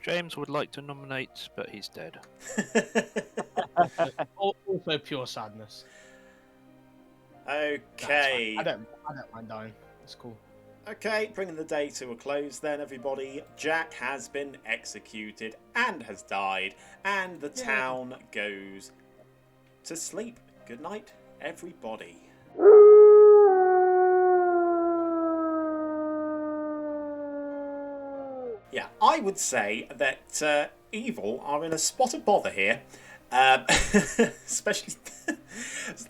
James would like to nominate, but he's dead. Also pure sadness. Okay. I don't mind dying. It's cool. Okay, bringing the day to a close then, everybody. Jack has been executed and has died, and the town goes to sleep. Good night, everybody. Yeah, I would say that evil are in a spot of bother here. Especially,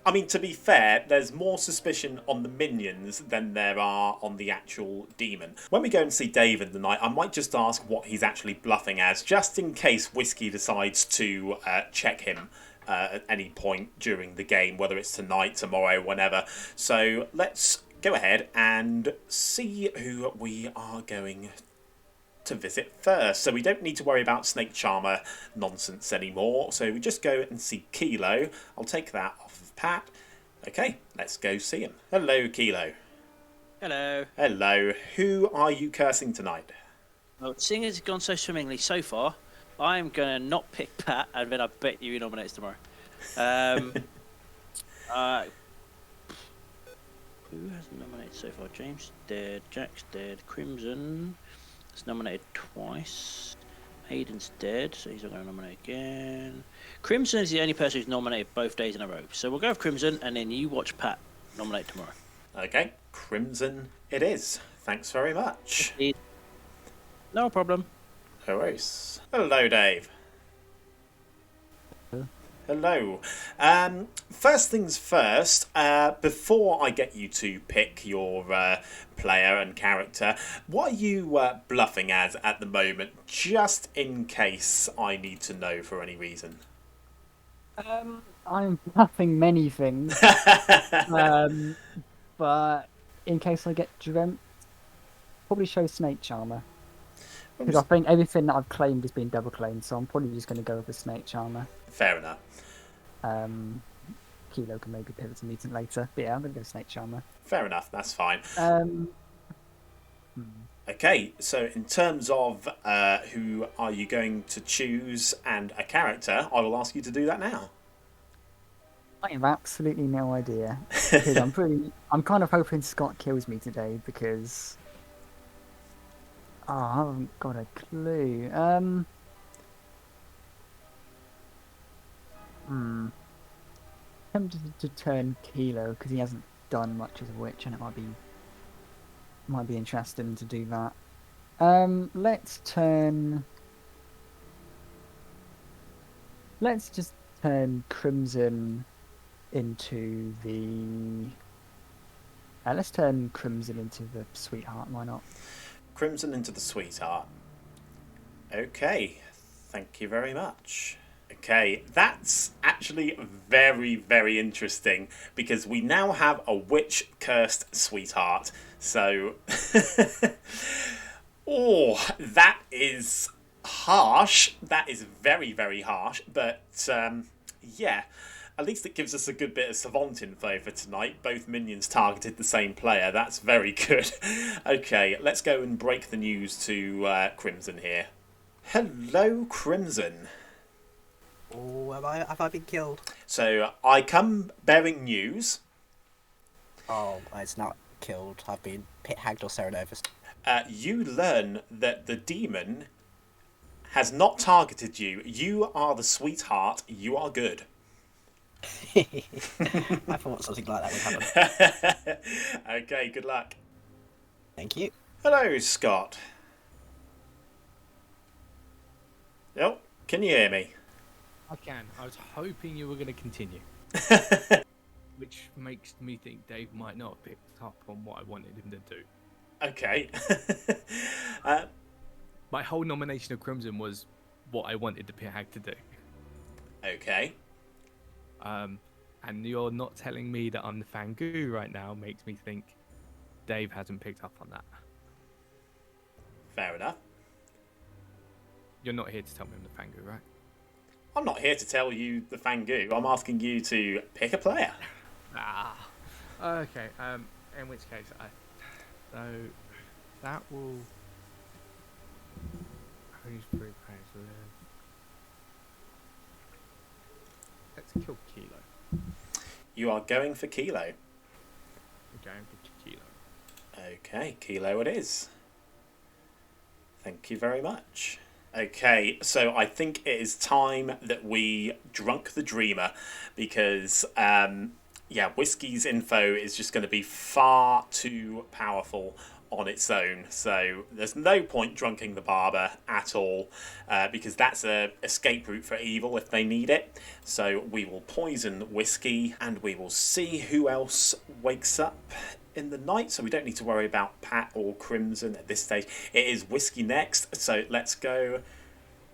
I mean, to be fair, there's more suspicion on the minions than there are on the actual demon. When we go and see David tonight, I might just ask what he's actually bluffing as, just in case Whiskey decides to check him at any point during the game, whether it's tonight, tomorrow, whenever. So let's go ahead and see who we are going to visit first. So we don't need to worry about Snake Charmer nonsense anymore. So we just go and see Kilo. I'll take that off of Pat. Okay, let's go see him. Hello, Kilo. Hello. Hello. Who are you cursing tonight? Well, seeing as it's gone so swimmingly so far, I'm going to not pick Pat, and then I bet you he nominates tomorrow. Who hasn't nominated so far? James dead, Jack's dead, Crimson is nominated twice, Aidan's dead, so he's not going to nominate again. Crimson is the only person who's nominated both days in a row. So we'll go with Crimson, and then you watch Pat nominate tomorrow. Okay, Crimson it is. Thanks very much. No problem. No worries. Hello, Dave. Hello. First things first, before I get you to pick your player and character, what are you bluffing as at the moment, just in case I need to know for any reason? I'm bluffing many things. But in case I get dreamt, probably show Snake Charmer. Because I think everything that I've claimed has been double claimed, so I'm probably just going to go with the Snake Charmer. Fair enough. Kilo can maybe pivot to meeting later, but yeah, I'm going to go Snake Charmer. Fair enough, that's fine. Okay, so in terms of who are you going to choose and a character, I will ask you to do that now. I have absolutely no idea. Because I'm kind of hoping Scott kills me today because I haven't got a clue. Tempted to turn Kilo because he hasn't done much as a witch, and it might be interesting to do that. Let's just turn Crimson into the. Let's turn Crimson into the Sweetheart. Why not? Crimson into the Sweetheart. Okay, thank you very much. Okay, that's actually very, very interesting because we now have a witch-cursed Sweetheart. So, oh, that is harsh. That is very, very harsh. But, yeah, at least it gives us a good bit of Savant info for tonight. Both minions targeted the same player. That's very good. Okay, let's go and break the news to Crimson here. Hello, Crimson. Oh, have I been killed? So, I come bearing news. Oh, it's not killed. I've been pit-hagged or Serenovus. You learn that the demon has not targeted you. You are the Sweetheart. You are good. I thought something like that would happen. Okay, good luck. Thank you. Hello, Scott. Oh, can you hear me? I can. I was hoping you were going to continue. Which makes me think Dave might not have picked up on what I wanted him to do. Okay. My whole nomination of Crimson was what I wanted the pit hag to do. Okay. And you're not telling me that I'm the Fangoo right now makes me think Dave hasn't picked up on that. Fair enough. You're not here to tell me I'm the Fangoo, right? I'm not here to tell you the Fangoo. I'm asking you to pick a player. Okay. In which case, so that will. Who's 3 players left? Let's kill Kilo. You are going for Kilo. I'm going for Kilo. Okay, Kilo it is. Thank you very much. Okay, so I think it is time that we drunk the Dreamer because, yeah, Whiskey's info is just going to be far too powerful on its own, so there's no point drunking the barber at all, because that's a escape route for evil if they need it. So we will poison Whiskey, and we will see who else wakes up in the night, so we don't need to worry about Pat or Crimson at this stage. It is Whiskey next, so let's go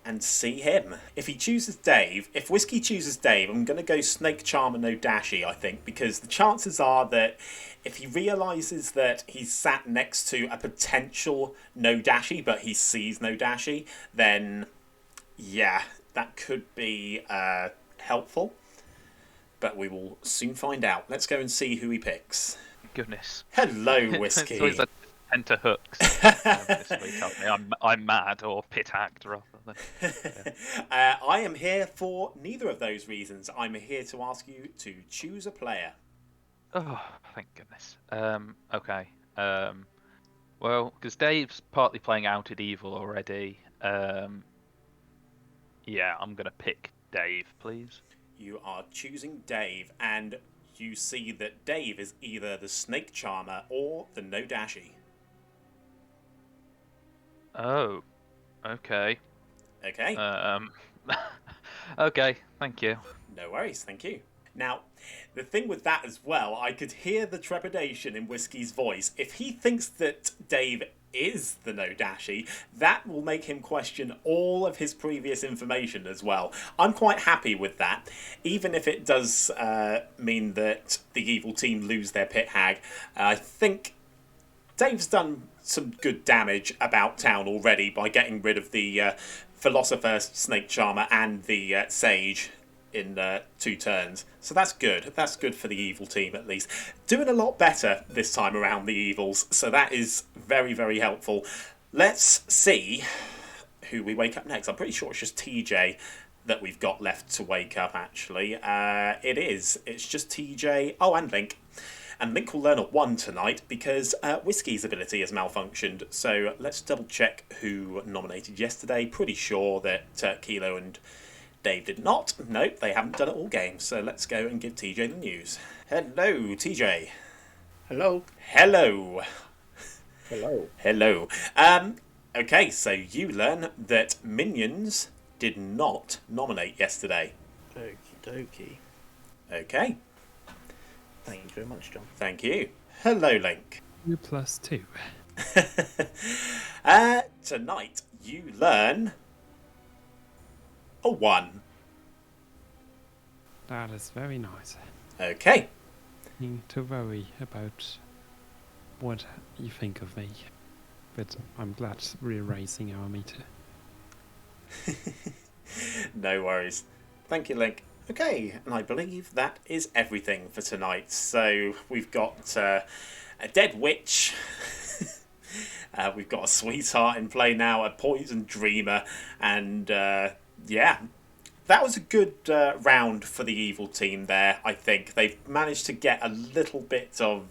and see him. If he chooses Dave, if Whiskey chooses Dave, I'm going to go Snake Charmer No Dashy, I think, because the chances are that if he realises that he's sat next to a potential No Dashy, but he sees No Dashy, then yeah, that could be helpful. But we will soon find out. Let's go and see who he picks. Goodness. Hello, Whiskey. It's always a tenterhooks this week, aren't they? I'm mad, or pit-hacked, rather than... Yeah. I am here for neither of those reasons. I'm here to ask you to choose a player. Oh, thank goodness. Okay. Well, because Dave's partly playing Outed Evil already. Yeah, I'm going to pick Dave, please. You are choosing Dave, and you see that Dave is either the Snake Charmer or the No Dashy. Oh, okay. Okay. Okay, thank you. No worries, thank you. Now, the thing with that as well, I could hear the trepidation in Whiskey's voice. If he thinks that Dave is the No Dashy, that will make him question all of his previous information as well. I'm quite happy with that, even if it does mean that the evil team lose their pit hag. I think Dave's done some good damage about town already by getting rid of the Philosopher, Snake Charmer, and the Sage in 2 turns. So that's good. That's good for the evil team, at least. Doing a lot better this time around, the evils. So that is very, very helpful. Let's see who we wake up next. I'm pretty sure it's just TJ that we've got left to wake up, actually. It is. It's just TJ. Oh, and Link. And Link will learn a 1 tonight because Whiskey's ability has malfunctioned. So let's double check who nominated yesterday. Pretty sure that Kilo and Dave did not. Nope, they haven't done it all game. So let's go and give TJ the news. Hello, TJ. Hello. Hello. Hello. Hello. Okay, so you learn that Minions did not nominate yesterday. Okie dokie. Okay. Thank you very much, John. Thank you. Hello, Link. You +2. Tonight, you learn a 1. That is very nice. Okay. Need to worry about what you think of me, but I'm glad we're raising our meter. No worries. Thank you, Link. Okay, and I believe that is everything for tonight. So we've got a dead witch. We've got a sweetheart in play now, a poison dreamer, and yeah, that was a good round for the evil team there, I think. They've managed to get a little bit of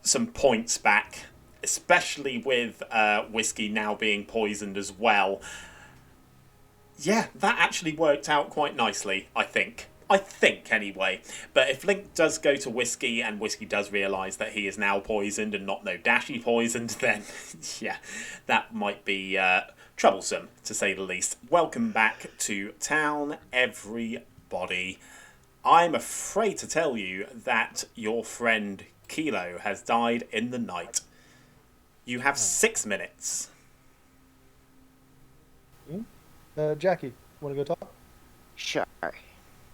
some points back, especially with Whiskey now being poisoned as well. Yeah, that actually worked out quite nicely, I think. I think, anyway. But if Link does go to Whiskey and Whiskey does realise that he is now poisoned and not No Dashy poisoned, then, yeah, that might be troublesome, to say the least. Welcome back to town, everybody. I'm afraid to tell you that your friend Kilo has died in the night. You have 6 minutes. Jacqui, want to go talk? Sure.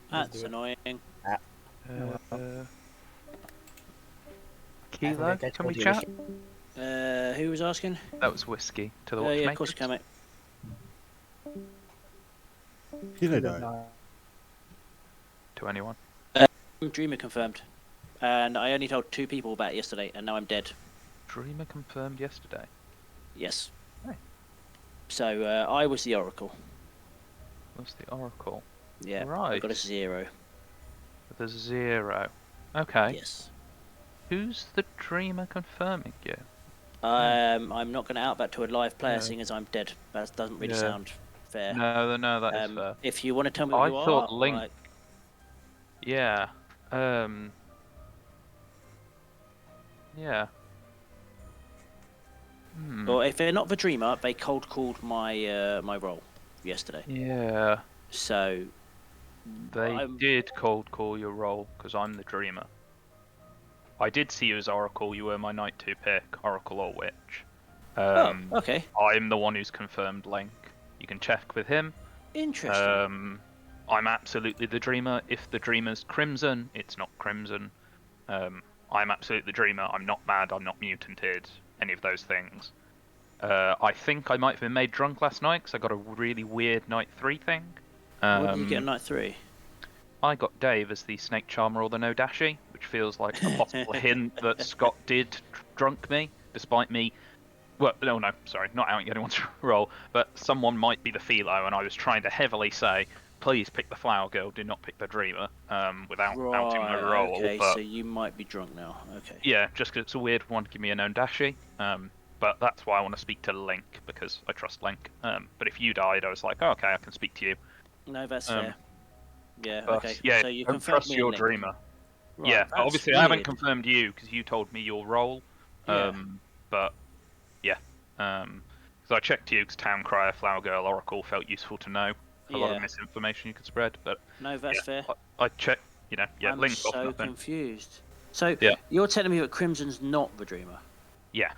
That's annoying. Kilo, can we chat? Who was asking? That was Whiskey to the watchmaker. Yeah, of course you can, mate. Kilo died. To anyone? Dreamer confirmed. And I only told 2 people about it yesterday, and now I'm dead. Dreamer confirmed yesterday? Yes. Hey. So, I was the Oracle. What's the Oracle? Yeah, right. I got a 0. The 0. Okay. Yes. Who's the Dreamer confirming you? I'm not going to out that to a live player, seeing as I'm dead. That doesn't really sound fair. No, that is fair. If you want to tell me who I you thought are, Link. like... Yeah. Yeah. Or if they're not the dreamer, they cold called my my role yesterday. Yeah. So they did cold call your role because I'm the dreamer. I did see you as Oracle. You were my Knight 2 pick, Oracle or Witch. Okay. I'm the one who's confirmed Link. You can check with him. Interesting. I'm absolutely the dreamer. If the dreamer's Crimson, it's not Crimson. I'm absolutely the dreamer. I'm not mad. I'm not mutanted. Any of those things. I think I might have been made drunk last night because I got a really weird Knight 3 thing. What did you get on Knight 3? I got Dave as the Snake Charmer or the No Dashi, which feels like a possible hint that Scott did drunk me, despite me. Well, no, sorry, not outing anyone's role, but someone might be the Philo, and I was trying to heavily say, please pick the Flower Girl, do not pick the Dreamer, without outing my role. Okay, but, so you might be drunk now. Okay. Yeah, just because it's a weird one to give me a known Dashi. But that's why I want to speak to Link, because I trust Link. But if you died, I was like, oh, okay, I can speak to you. No, that's fair. Yeah, but, okay. Yeah, so you don't confirmed trust me your and Link. Dreamer. Right, Yeah, that's obviously I haven't weird. confirmed you, because you told me your role. Yeah. But, yeah. So I checked you, because Town Crier, Flower Girl, Oracle felt useful to know. A lot Yeah. of misinformation you could spread, but... No, that's fair. I checked, I'm Link off so nothing. confused. So, Yeah. you're telling me that Crimson's not the Dreamer? Yeah.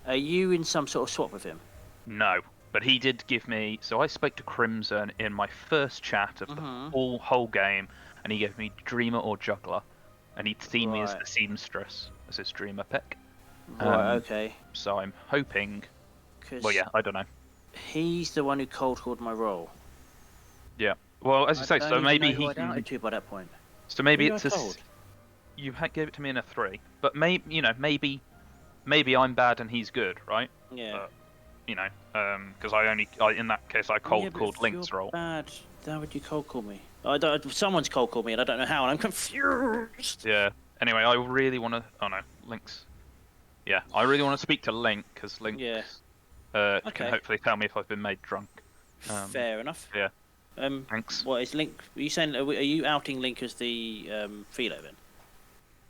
Are you in some sort of swap with him? No, but he did give me... So I spoke to Crimson in my first chat of the whole game, and he gave me Dreamer or Juggler, and he'd seen me as the Seamstress, as his Dreamer pick. Right, okay. So I'm hoping... 'Cause Well, yeah, I don't know. he's the one who cold called my role. Yeah. Well, as you say, don't so even maybe know who he I'd can... outed to by that point. So maybe Who it's I a... told? You gave it to me in a 3, but maybe I'm bad and he's good, right? Yeah. Because in that case I cold called Link's role. Bad. How would you cold call me? Someone's cold called me and I don't know how, and I'm confused. Yeah. Anyway, I really want to. Oh no, Link's. Yeah, I really want to speak to Link because Link Yeah. can Okay. hopefully tell me if I've been made drunk. Fair enough. Yeah. Thanks. What is Link? Are you saying? Are you outing Link as the Philo then?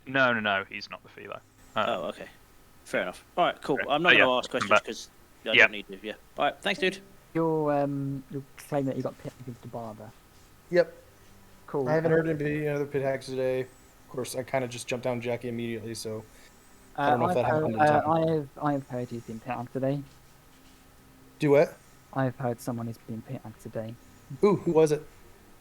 No, he's not the Philo. Oh, okay. Fair enough. All right, cool. Okay. I'm not Oh, going to yeah, ask questions but- because I Yeah. don't need to. Yeah. All right. Thanks, dude. Your claim that you got picked against the barber. Yep. Cool. I haven't heard any other pit hacks today. Of course, I kind of just jumped down Jacqui immediately, so I don't know if that happened in time. I have heard he's been pit hacked today. Do what? I have heard someone has been pit hacked today. Ooh, who was it?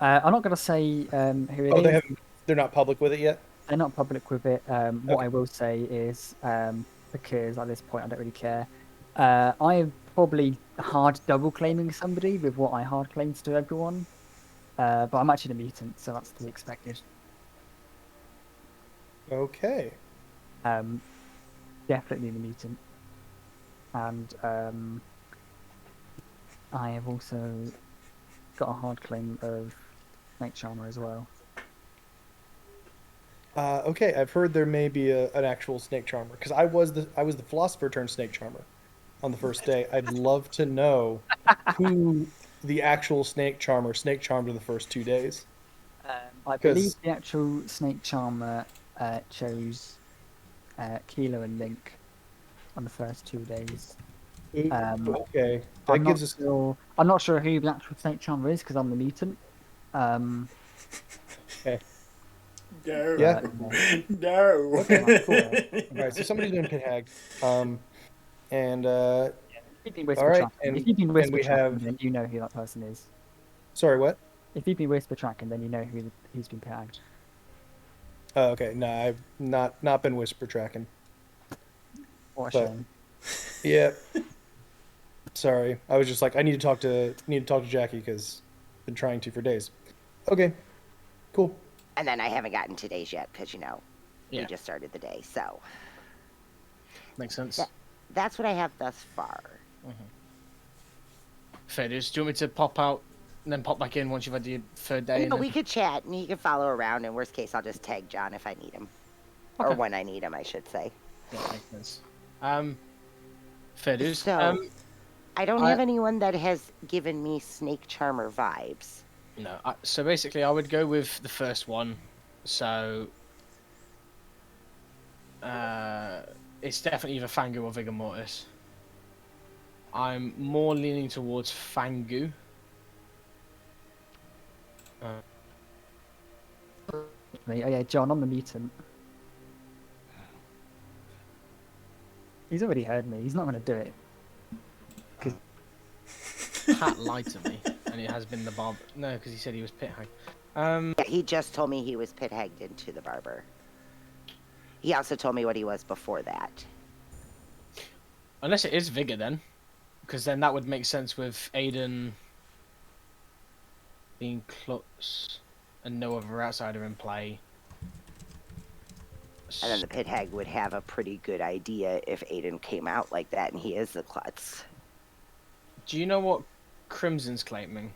I'm not going to say who it Oh, is. they're not public with it yet? They're not public with it. What Okay. I will say is, because at this point I don't really care, I'm probably hard double claiming somebody with what I hard claimed to everyone. But I'm actually a mutant, so that's to be expected. Okay. Definitely the mutant. And I have also got a hard claim of Snake Charmer as well. Okay, I've heard there may be an actual Snake Charmer because I was the Philosopher turned Snake Charmer on the first day. I'd love to know who the actual Snake Charmer charmed in the first 2 days. I believe the actual Snake Charmer chose Kilo and Link on the first 2 days. Okay, that I'm gives not us. sure, I'm not sure who the actual Snake Charmer is because I'm the mutant. Okay. No. Yeah. No. Okay, cool. All right, so somebody's doing pit hag, and all right, if you've been whisper we tracking, have. then you know who that person is. Sorry, what? If you've been whisper tracking, then you know who's been pit hagged. Oh, okay, no, I've not been whisper tracking. What a shame. Yeah. Sorry, I was just like, I need to talk to Jacqui because I've been trying to for days. Okay, cool. And then I haven't gotten today's yet because, we Yeah. just started the day. So Makes sense. that's what I have thus far. Fair dues. Do you want me to pop out and then pop back in once you've had your third day? No, we could chat and you can follow around. In worst case, I'll just tag John if I need him. Or Okay. when I need him, I should say. Yeah, makes sense. Fair dues. So, I don't have anyone that has given me Snake Charmer vibes. No. So basically, I would go with the first one. So it's definitely either Fangu or Vigor Mortis. I'm more leaning towards Fangu. Me. Oh yeah, John, I'm the mutant. He's already heard me. He's not going to do it. Pat lied to me, and it has been the barber. No, because he said he was pit hag. Yeah, he just told me he was pit hagged into the barber. He also told me what he was before that. Unless it is Vigor then, because then that would make sense with Aidan being Klutz and no other outsider in play. And then the pit hag would have a pretty good idea if Aidan came out like that and he is the klutz. Do you know what Crimson's claiming?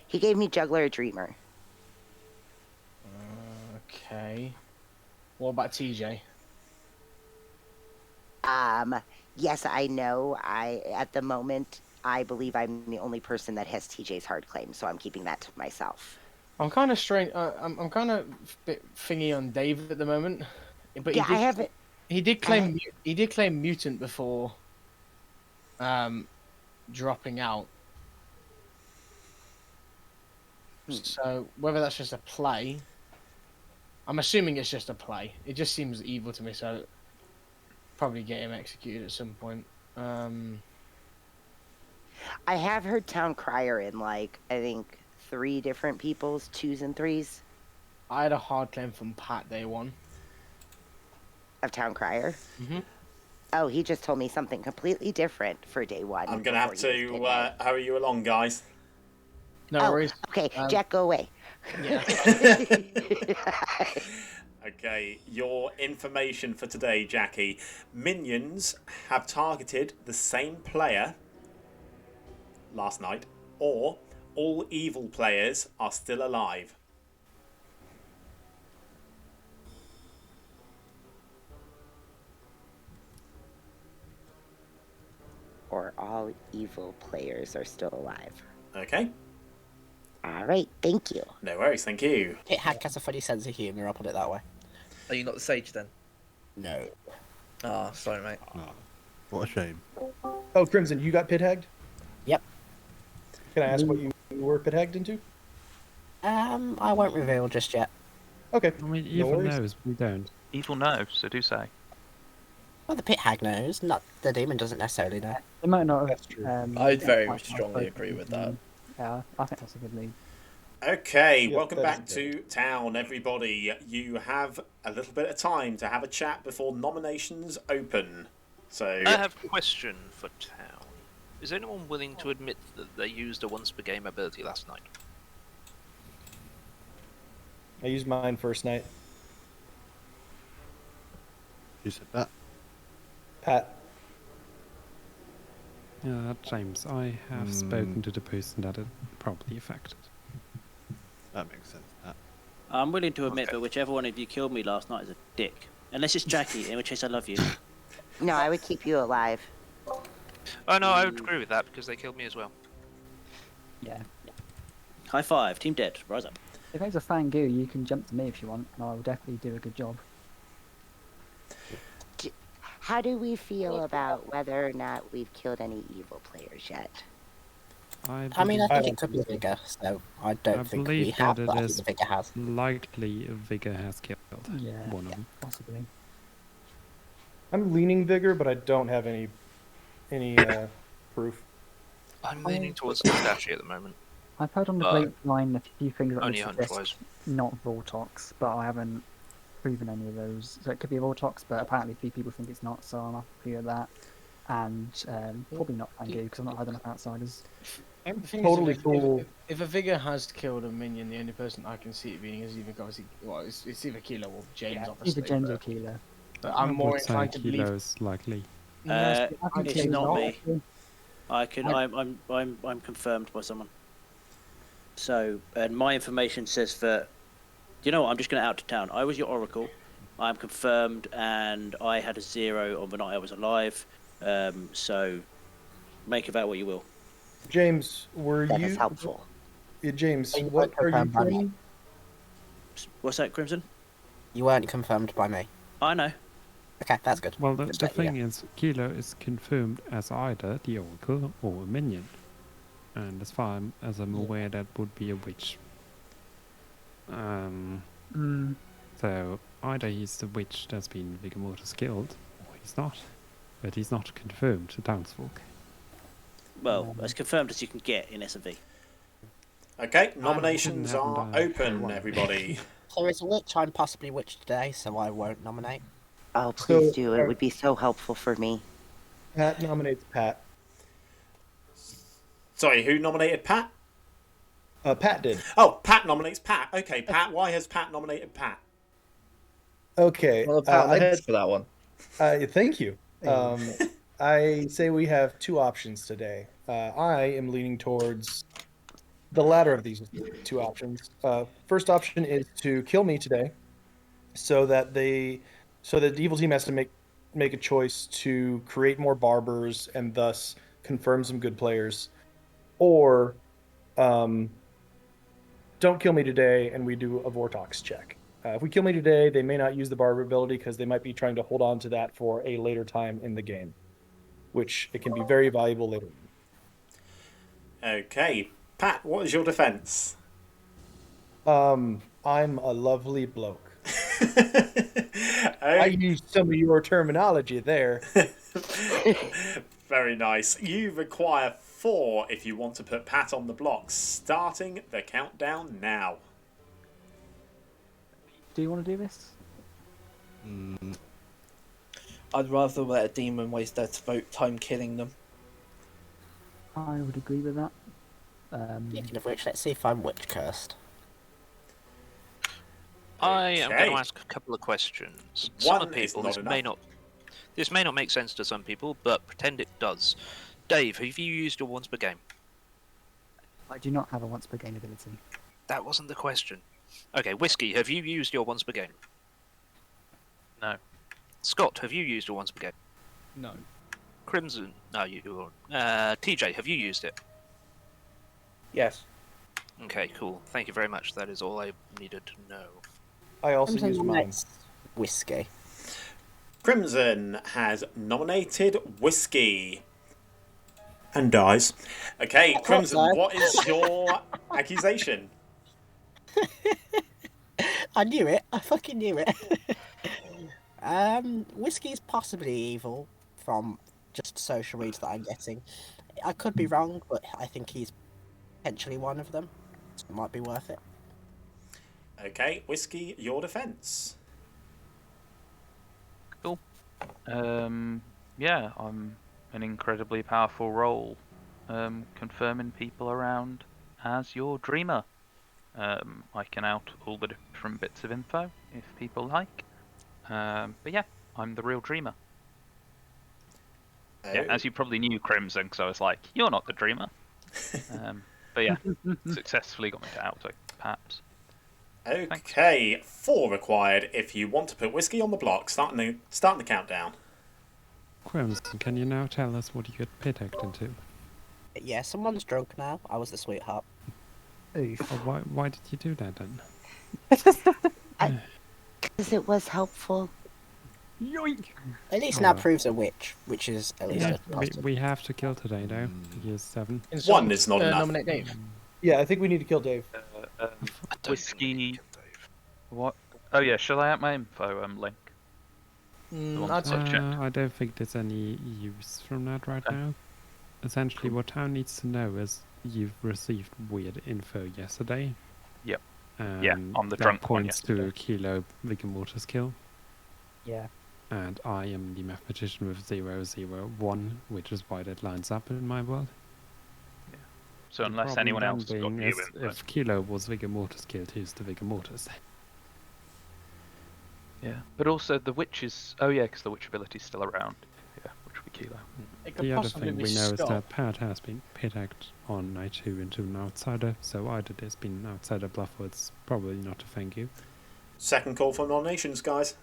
He gave me juggler or dreamer. Okay. What about TJ? Yes, I know. At the moment, I believe I'm the only person that has TJ's hard claim, so I'm keeping that to myself. I'm kind of strange. I'm kind of bit thingy on Dave at the moment, but yeah, I haven't. He did claim he did claim mutant before, dropping out. So whether that's just a play, I'm assuming it's just a play. It just seems evil to me, so probably get him executed at some point. I have heard Town Crier in I think 3 different people's 2s and 3s. I had a hard claim from Pat day one. Of Town Crier? Mm-hmm. Oh, he just told me something completely different for day 1. I'm going to have to hurry you along, guys. No worries. Okay, Jack, go away. Yeah. Okay, your information for today, Jacqui. Minions have targeted the same player last night, or all evil players are still alive. Or all evil players are still alive. Okay. All right, thank you. No worries, thank you. Pit hag has a funny sense of humour, I'll put it that way. Are you not the sage then? No. Ah, sorry, mate. Oh, what a shame. Oh, Crimson, you got pit hagged? Yep. Can I ask what you were pit hagged into? I won't reveal just yet. Okay. I mean, evil knows, we don't. Evil knows, so do say. Well, the pit hag knows, not the demon doesn't necessarily know. They might not. That's true. I'd very strongly agree with that. Yeah, I think that's a good lead. Okay, Yep, welcome that back is to town, everybody. You have a little bit of time to have a chat before nominations open. So I have a question for town. Is anyone willing to admit that they used a once per game ability last night? I used mine first night. You said that. Pat. James, I have spoken to the person that it probably affected. That makes sense. That. I'm willing to admit that whichever one of you killed me last night is a dick. Unless it's Jacqui, in which case I love you. No, I would keep you alive. Oh no, I would agree with that because they killed me as well. Yeah. High five, team dead, rise up. If it's a Fangu, you can jump to me if you want, and I'll definitely do a good job. How do we feel about whether or not we've killed any evil players yet? I mean, I think it could be Vigor, so I don't think we have, but I think Vigor has. Likely Vigor has killed one of them. Possibly. I'm leaning Vigor, but I don't have any proof. I'm leaning towards Tadashi at the moment. I've heard on the grapevine a few things that would Only suggest 100 not Vortox, but I haven't proven any of those. So it could be a Vortox, but apparently 3 people think it's not, so I'm happy with that. And probably not Fangu, because I've not heard enough outsiders. Totally cool. If a Vigor has killed a minion, the only person I can see it being is either it's either Kilo or James, obviously. Either James or Kilo. But I'm more inclined to believe Kilo's likely. It's not me. I'm confirmed by someone. So, and my information says that, you know what, I'm just going to out to town. I was your oracle. I'm confirmed, and I had a 0 on the night I was alive. So, make of that what you will. James, were That you... is helpful. Yeah, James, what are you confirmed by me. doing? What's that, Crimson? You weren't confirmed by me. I know. Okay, that's good. Well, the Good thing is, Kilo is confirmed as either the Oracle or a minion. And as far as I'm aware, that would be a witch. So either he's the witch that's been Vigor Mortis killed, or he's not. But he's not confirmed to townsfolk. Well, as confirmed as you can get in S&V. Okay, nominations are open, everybody. So as a witch, I'm possibly witch today, so I won't nominate. Oh, please do. It would be so helpful for me. Pat nominates Pat. Sorry, who nominated Pat? Pat did. Oh, Pat nominates Pat. Okay, Pat. Why has Pat nominated Pat? Okay. Well, pat on the head for that one. Thank you. I say we have two options today. I am leaning towards the latter of these two options. First option is to kill me today, so that the evil team has to make a choice to create more barbers and thus confirm some good players, or don't kill me today and we do a Vortox check. If we kill me today, they may not use the barber ability because they might be trying to hold on to that for a later time in the game, which it can be very valuable later. Okay, Pat, what is your defense? I'm a lovely bloke. I used some of your terminology there. Very nice. You require 4 if you want to put Pat on the block. Starting the countdown now. Do you want to do this? I'd rather let a demon waste their time killing them. I would agree with that. Speaking of which, let's see if I'm witch cursed. I am going to ask a couple of questions. Some people, this may enough. not make sense to some people, but pretend it does. Dave, have you used your once per game? I do not have a once per game ability. That wasn't the question. Okay, Whiskey, have you used your once per game? No. Scott, have you used your once per game? No. Crimson, no, you do. TJ, have you used it? Yes. Okay, cool. Thank you very much. That is all I needed to know. I also use mine. Whiskey. Crimson has nominated Whiskey. And dies. Okay, Crimson, what is your accusation? I knew it. I fucking knew it. Whiskey's possibly evil from just social reads that I'm getting. I could be wrong, but I think he's potentially one of them. So it might be worth it. Okay, Whiskey, your defense. Cool. Yeah, I'm an incredibly powerful role, confirming people around as your dreamer. I can out all the different bits of info if people like. But yeah, I'm the real dreamer. Yeah, as you probably knew, Crimson, because I was like, you're not the dreamer. But yeah, successfully got me to out, so perhaps. Okay, thanks. 4 required if you want to put Whiskey on the block. Starting the countdown. Crimson, can you now tell us what you get pit-hacked into? Yeah, someone's drunk now. I was the sweetheart. Why did you do that then? Because it was helpful. Yoink! At least now proves a witch, which is at least a positive. We have to kill today, though. Here's 7. 1 is not enough. Nominate Dave. Yeah, I think we need to kill Dave. Whiskey. What? Oh yeah, shall I add my info link? I don't think there's any use from that right now. Essentially, what town needs to know is you've received weird info yesterday. Yep. Yeah, on the that drunk one points yesterday. to a Kilo Vigor Mortis kill. Yeah. And I am the mathematician with 001, which is why that lines up in my world. Yeah. So The unless problem anyone then else has got being new is info. if Kilo was Vigor Mortis killed, who's the Vigor Mortis? Yeah, but also the witch is. Oh yeah, because the witch ability's still around. Yeah, which would be Kilo. It could The other possibly thing be we know is Scott. that Pat has been pit-hacked on night 2 into an outsider, so either there's been an outsider bluff or it's probably not a thank you. Second call for nominations, guys.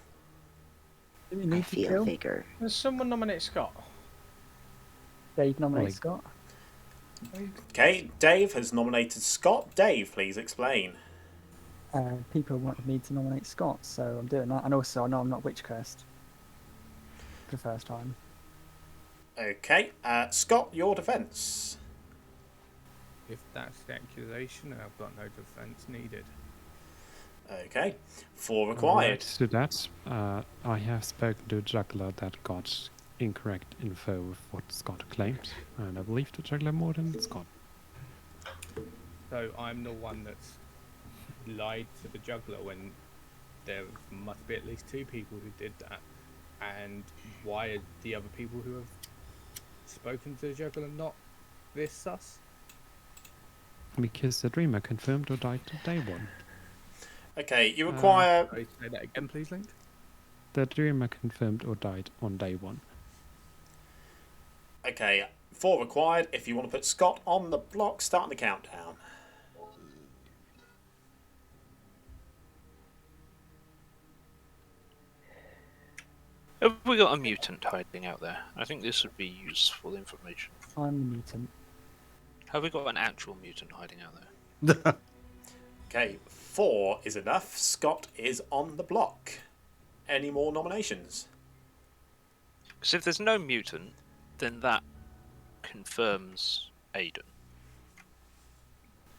Do we need to kill? Vigor. Does someone nominate Scott? Dave nominates Scott. Okay, Dave has nominated Scott. Dave, please explain. People wanted me to nominate Scott, so I'm doing that. And also, I know I'm not witch cursed. for the first time. Okay, Scott, your defence. If that's the accusation, I've got no defence needed. Okay, 4 required. To that, I have spoken to a juggler that got incorrect info of what Scott claimed, and I believe the juggler more than Scott. So I'm the one that's lied to the juggler when there must be at least 2 people who did that. And why are the other people who have spoken to the juggler not this sus? Because the dreamer confirmed or died on day 1. Okay, you require... Sorry, say that again, please, Link. The dreamer confirmed or died on day 1. Okay, 4 required. If you want to put Scott on the block, start the countdown. Have we got a mutant hiding out there? I think this would be useful information. I'm the mutant. Have we got an actual mutant hiding out there? Okay, 4 is enough. Scott is on the block. Any more nominations? Because if there's no mutant, then that confirms Aidan.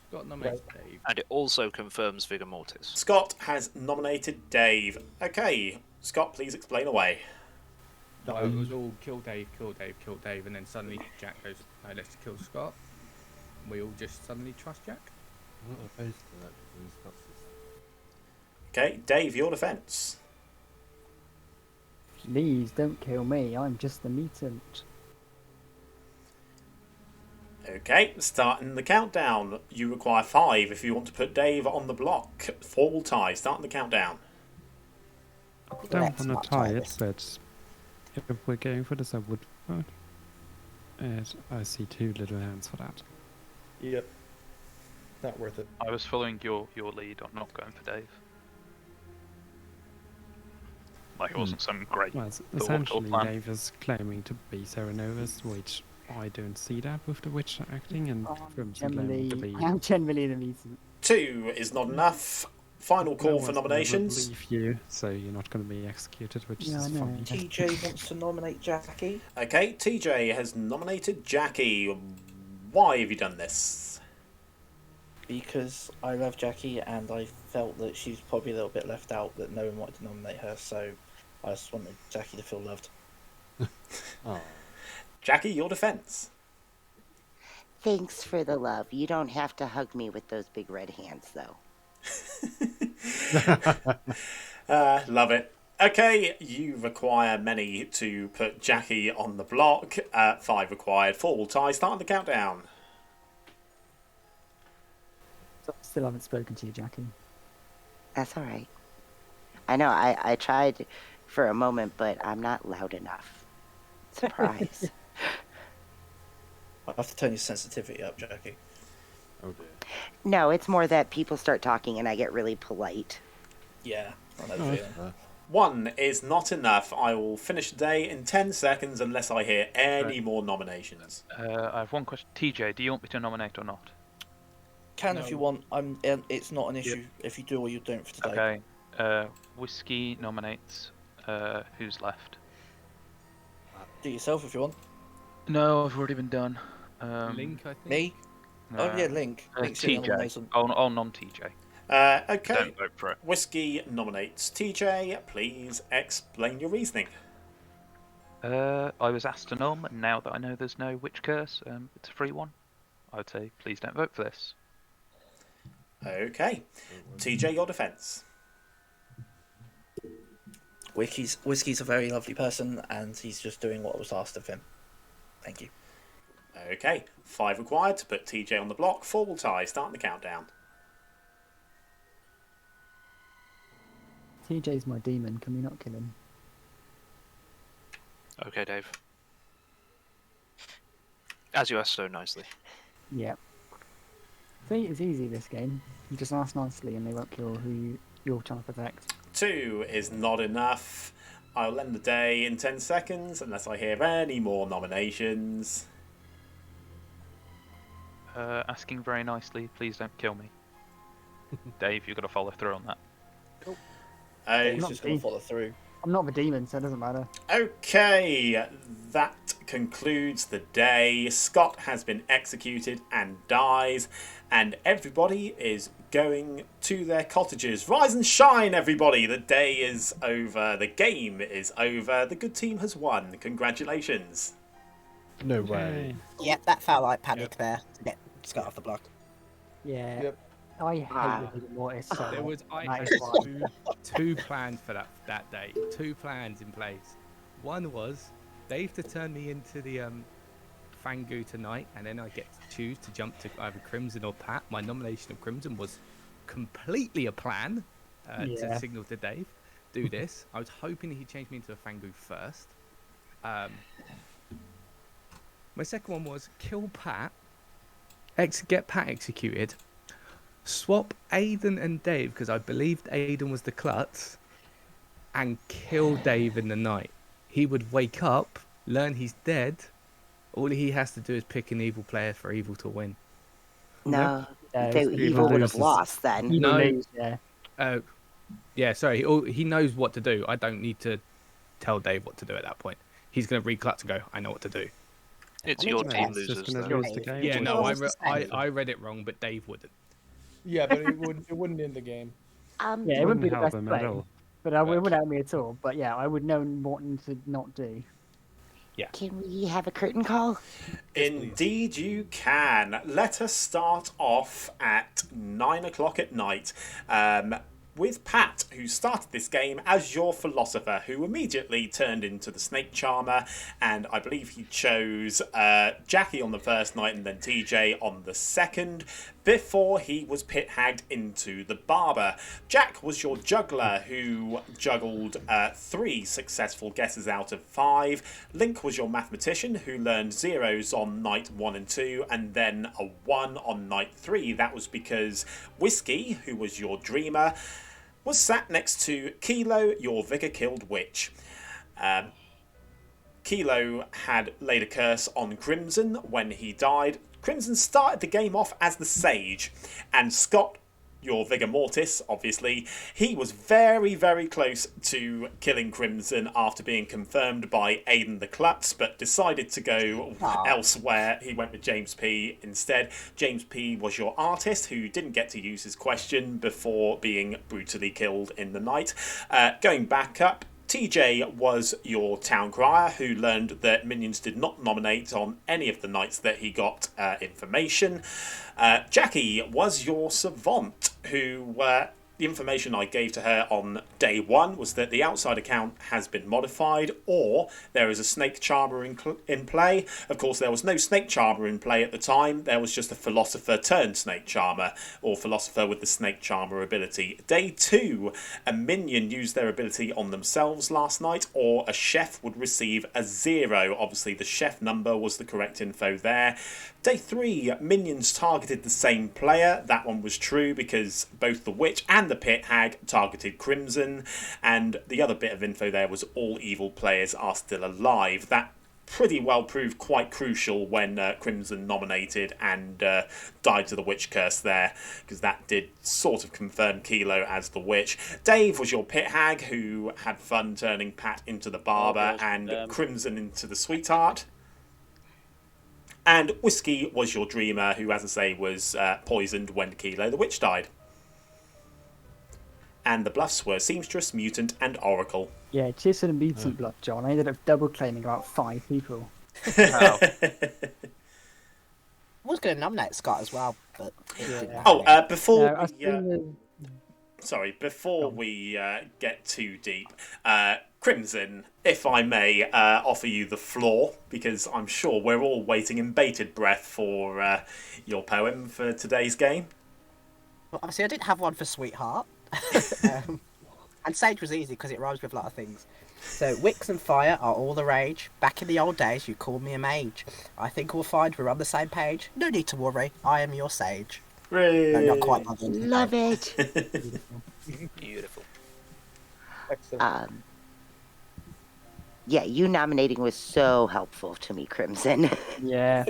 Scott nominates Dave. And it also confirms Vigor Mortis. Scott has nominated Dave. Okay, Scott, please explain away. No, it was all kill Dave, kill Dave, kill Dave, and then suddenly Jack goes, no, let's kill Scott. We all just suddenly trust Jack. Okay, Dave, your defence. Please don't kill me. I'm just the mutant. Okay, starting the countdown. You require 5 if you want to put Dave on the block. 4 will tie. Starting the countdown. I don't want to tie it, but if we're going for this, I would. And I see 2 little hands for that. Yep. Not worth it. I was following your lead on not going for Dave. Like it wasn't some great Well, thought or essentially, plan. Dave is claiming to be Serenovus, which I don't see that with the witch acting, and Grim's claiming to be. I'm generally the mutant. 2 is not enough. Final call for nominations. Believe you, so you're not going to be executed, which is fine. TJ wants to nominate Jacqui. Okay, TJ has nominated Jacqui. Why have you done this? Because I love Jacqui and I felt that she's probably a little bit left out, that no one wanted to nominate her, so I just wanted Jacqui to feel loved. Oh. Jacqui, your defence. Thanks for the love. You don't have to hug me with those big red hands, though. Love it. Okay, you require many to put Jacqui on the block. 5 required. 4 will tie. Starting the countdown. Still haven't spoken to you, Jacqui. That's all right. I know, I tried for a moment, but I'm not loud enough. Surprise. I have to turn your sensitivity up, Jacqui. Oh dear. No, it's more that people start talking and I get really polite. Yeah, I know the feeling. 1 is not enough. I will finish the day in 10 seconds unless I hear any more nominations. I have one question. TJ, do you want me to nominate or not? Can if you want. It's not an issue if you do or you don't for today. Okay. Whiskey nominates. Who's left? Do yourself if you want. No, I've already been done. Link, I think. Me? Oh yeah, Link. Link's the other one, TJ. Mason. Oh, non-TJ. Okay. Don't vote for it. Whiskey nominates TJ. Please explain your reasoning. I was asked to nom, and now that I know there's no witch curse, it's a free one. I would say, please don't vote for this. Okay. TJ, your defence. Whiskey's a very lovely person, and he's just doing what was asked of him. Thank you. Okay. 5 required to put TJ on the block. 4 will tie. Starting the countdown. TJ's my demon. Can we not kill him? Okay, Dave. As you asked so nicely. Yeah. See, it's easy this game. You just ask nicely and they won't kill who you're trying to protect. 2 is not enough. I'll end the day in 10 seconds unless I hear any more nominations. Asking very nicely, please don't kill me. Dave, you've got to follow through on that. Dave's just going to follow through. I'm not the demon, so it doesn't matter. Okay, that concludes the day. Scott has been executed and dies, and everybody is going to their cottages. Rise and shine, everybody! The day is over. The game is over. The good team has won. Congratulations. No way. Yep, that felt like panic there to get Scott off the block. Yeah. Yep. I hate the rigor mortis. So There was I that had is why. two plans for that day. 2 plans in place. One was Dave to turn me into the Fangu tonight, and then I get to choose to jump to either Crimson or Pat. My nomination of Crimson was completely a plan to signal to Dave, do this. I was hoping he'd change me into a Fangu first. My second one was kill Pat, get Pat executed, swap Aidan and Dave, because I believed Aidan was the klutz, and kill Dave in the night. He would wake up, learn he's dead. All he has to do is pick an evil player for evil to win. No, Yeah, the it's evil would have loses. lost then. Evil No. lose, yeah. Yeah, sorry. He knows what to do. I don't need to tell Dave what to do at that point. He's going to read klutz and go, I know what to do. It's I your mean, team it's just loses. gonna Though. lose the game. Yeah, or no, not? I read it wrong, but Dave wouldn't. Yeah, but it wouldn't end the game. Yeah, It it wouldn't be the help best them play, at all. but it wouldn't help me at all. But yeah, I would know what to not do. Can we have a curtain call? Indeed you can. Let us start off at 9 o'clock at night with Pat, who started this game as your philosopher, who immediately turned into the snake charmer, and I believe he chose Jacqui on the first night and then TJ on the second, before he was pit-hagged into the barber. Jack was your juggler, who juggled 3 successful guesses out of 5. Link was your mathematician, who learned zeros on night 1 and 2, and then a 1 on night 3. That was because Whiskey, who was your dreamer, was sat next to Kilo, your vicar-killed witch. Kilo had laid a curse on Crimson when he died. Crimson started the game off as the Sage, and Scott, your Vigor Mortis, obviously, he was very, very close to killing Crimson after being confirmed by Aidan the Klutz, but decided to go elsewhere. He went with James P instead. James P was your artist, who didn't get to use his question before being brutally killed in the night. Going back up, TJ was your town crier, who learned that minions did not nominate on any of the nights that he got information. Jacqui was your savant, who the information I gave to her on day 1 was that the outside account has been modified, or there is a snake charmer in play. Of course, there was no snake charmer in play at the time. There was just a philosopher turned snake charmer, or philosopher with the snake charmer ability. Day 2, a minion used their ability on themselves last night, or a chef would receive a 0. Obviously, the chef number was the correct info there. Day 3, minions targeted the same player. That one was true because both the witch and the pit hag targeted Crimson, and the other bit of info there was all evil players are still alive. That pretty well proved quite crucial when Crimson nominated and died to the witch curse there, because that did sort of confirm Kilo as the witch. Dave was your pit hag, who had fun turning Pat into the barber and Crimson into the sweetheart. And Whiskey was your dreamer, who, as I say, was poisoned when Kilo the witch died. And the bluffs were Seamstress, Mutant, and Oracle. Yeah, cheers to the mutant bluff, John. I ended up double claiming about 5 people. I was going to nominate Scott as well, but before we get too deep, Crimson, if I may offer you the floor, because I'm sure we're all waiting in bated breath for your poem for today's game. Well, obviously I didn't have one for Sweetheart. And Sage was easy because it rhymes with a lot of things. So, wicks and fire are all the rage. Back in the old days, you called me a mage. I think we'll find we're on the same page. No need to worry, I am your sage. No, not quite. Love it. Beautiful. Excellent. Yeah, you nominating was so helpful to me, Crimson. Yeah.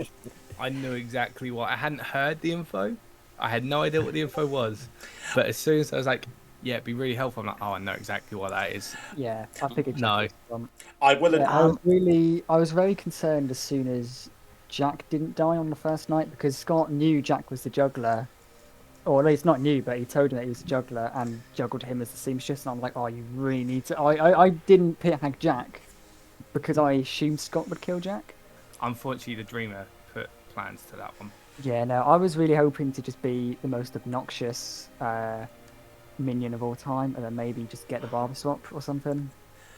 I knew exactly what. I hadn't heard the info. I had no idea what the info was. But as soon as I was like, yeah, it'd be really helpful. I'm like, oh, I know exactly what that is. Yeah, I figured. No. I will. Yeah, I was very concerned as soon as Jack didn't die on the first night, because Scott knew Jack was the juggler, or at least not knew, but he told him that he was the juggler and juggled him as the seamstress. And I'm like, oh, you really need to. I didn't pit hag Jack because I assumed Scott would kill Jack. Unfortunately, the Dreamer put plans to that one. Yeah, no, I was really hoping to just be the most obnoxious minion of all time, and then maybe just get the barber swap or something.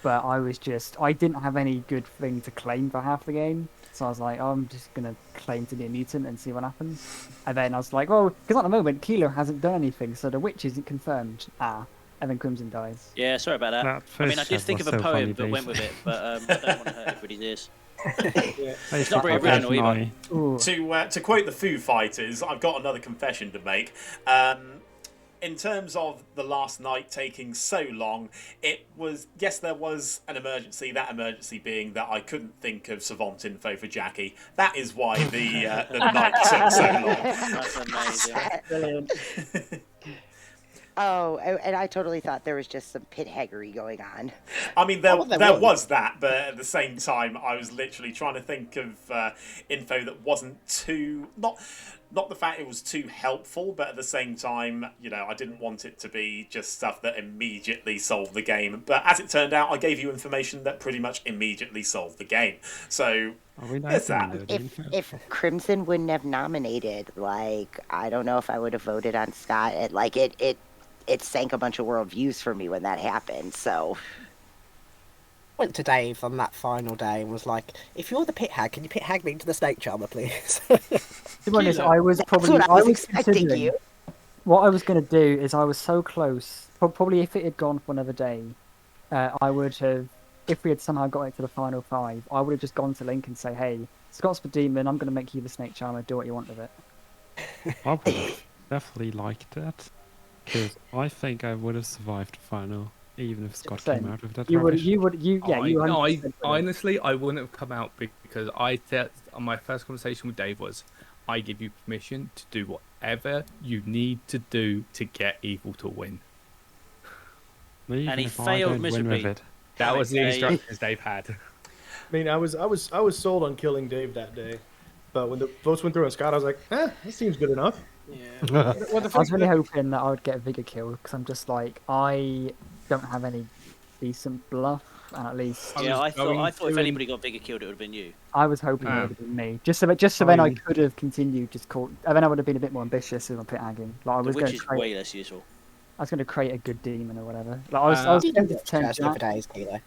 But I didn't have any good thing to claim for half the game. So I was like, oh, I'm just going to claim to be a mutant and see what happens. And then I was like, well, because at the moment, Kilo hasn't done anything, so the witch isn't confirmed. And then Crimson dies. Yeah, sorry about that. I mean, I did think of a poem, but went with it. But I don't want to hurt everybody's ears. It's not very original either. To quote the Foo Fighters, I've got another confession to make. In terms of the last night taking so long, it was, yes, there was an emergency, that emergency being that I couldn't think of Savant info for Jacqui. That is why the night took so long. That's amazing. Brilliant. Oh, and I totally thought there was just some pit haggery going on. I mean, there was that, but at the same time, I was literally trying to think of info that wasn't too... Not the fact it was too helpful, but at the same time, you know, I didn't want it to be just stuff that immediately solved the game. But as it turned out, I gave you information that pretty much immediately solved the game. So, there's that. If Crimson wouldn't have nominated, like, I don't know if I would have voted on Scott. It sank a bunch of worldviews for me when that happened, so... Went to Dave on that final day and was like, if you're the pit hag, can you pit hag me into the snake charmer, please? To be honest, I was expecting you. What I was going to do is I was so close. Probably if it had gone for another day, I would have, if we had somehow got it to the final 5, I would have just gone to Link and say, hey, Scott's the demon, I'm going to make you the snake charmer, do what you want with it. I would have definitely liked that, because I think I would have survived the final. Even if Scott came out with that honestly, I wouldn't have come out because I said on my first conversation with Dave was, I give you permission to do whatever you need to do to get evil to win. And he failed miserably. That was the instructions Dave had. I mean, I was sold on killing Dave that day, but when the votes went through on Scott, I was like, that seems good enough. Yeah. I was really hoping that I would get a Vigor kill, because I'm just like, I don't have any decent bluff, and at least... Yeah, I thought if anybody got Vigor killed, it would have been you. I was hoping it would have been me. Just so then I could have continued and then I would have been a bit more ambitious with my pit hagging. Like, which is way less useful. I was going to create a good demon or whatever. Like, I was tempted to turn Jack.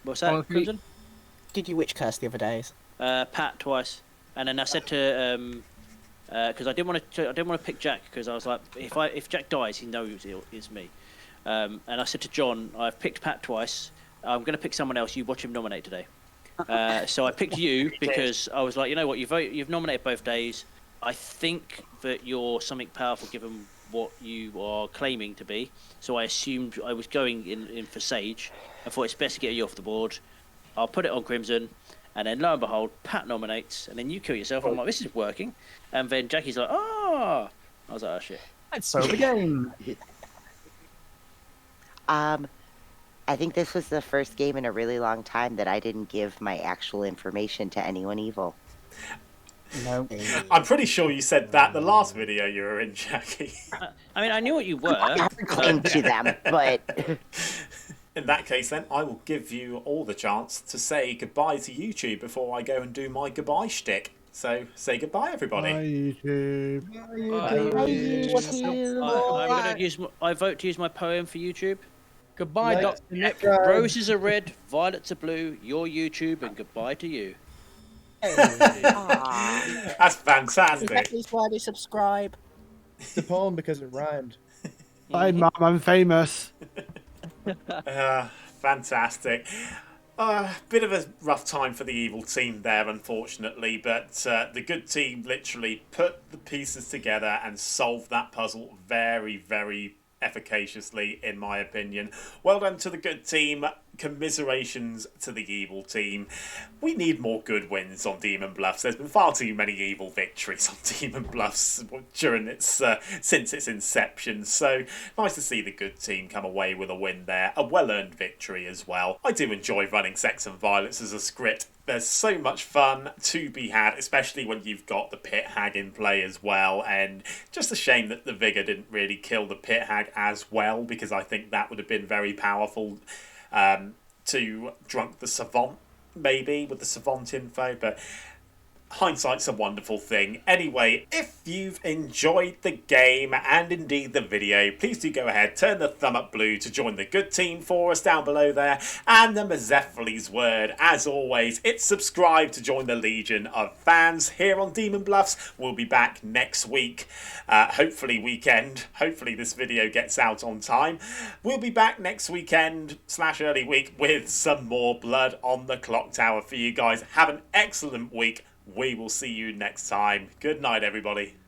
What's that, Crimson? Did you witch curse the other days? Pat twice. And then I said to... because I didn't want to pick Jack, because I was like, if Jack dies, he knows it's me. And I said to John, I've picked Pat twice. I'm going to pick someone else. You watch him nominate today. So I picked you because I was like, you know what, you've nominated both days. I think that you're something powerful given what you are claiming to be. So I assumed I was going in for Sage. I thought it's best to get you off the board. I'll put it on Crimson. And then lo and behold, Pat nominates, and then you kill yourself. I'm like, this is working. And then Jackie's like, I was like, oh shit. Let's solve the game. I think this was the first game in a really long time that I didn't give my actual information to anyone evil. No. I'm pretty sure you said that the last video you were in, Jacqui. I mean, I knew what you were. I haven't claimed to them, but... In that case, then, I will give you all the chance to say goodbye to YouTube before I go and do my goodbye shtick. So, say goodbye, everybody. Bye, YouTube. Bye, YouTube. I vote to use my poem for YouTube. Goodbye, Dr. Nick. Roses are red, violets are blue. Your YouTube, and goodbye to you. That's fantastic. Exactly why they subscribe. It's a poem because it rhymed. Bye, Mum. I'm famous. Fantastic. Bit of a rough time for the evil team there, unfortunately, but the good team literally put the pieces together and solved that puzzle very, very efficaciously, in my opinion. Well done to the good team. commiserations to the evil team. We need more good wins on Demon Bluffs. There's been far too many evil victories on Demon Bluffs during its since its inception. So nice to see the good team come away with a win there, a well-earned victory as well. I do enjoy running Sects and Violets as a script. There's so much fun to be had, especially when you've got the Pit Hag in play as well. And just a shame that the Vigor didn't really kill the Pit Hag as well, because I think that would have been very powerful to drunk the Savant, maybe, with the Savant info. But hindsight's a wonderful thing. Anyway, if you've enjoyed the game and indeed the video, please do go ahead, turn the thumb up blue to join the good team for us down below there. And the Mazephiles word, as always, it's subscribe to join the legion of fans here on Demon Bluffs. We'll be back next week, hopefully weekend. Hopefully this video gets out on time. We'll be back next weekend / early week with some more Blood on the Clocktower for you guys. Have an excellent week. We will see you next time. Good night, everybody.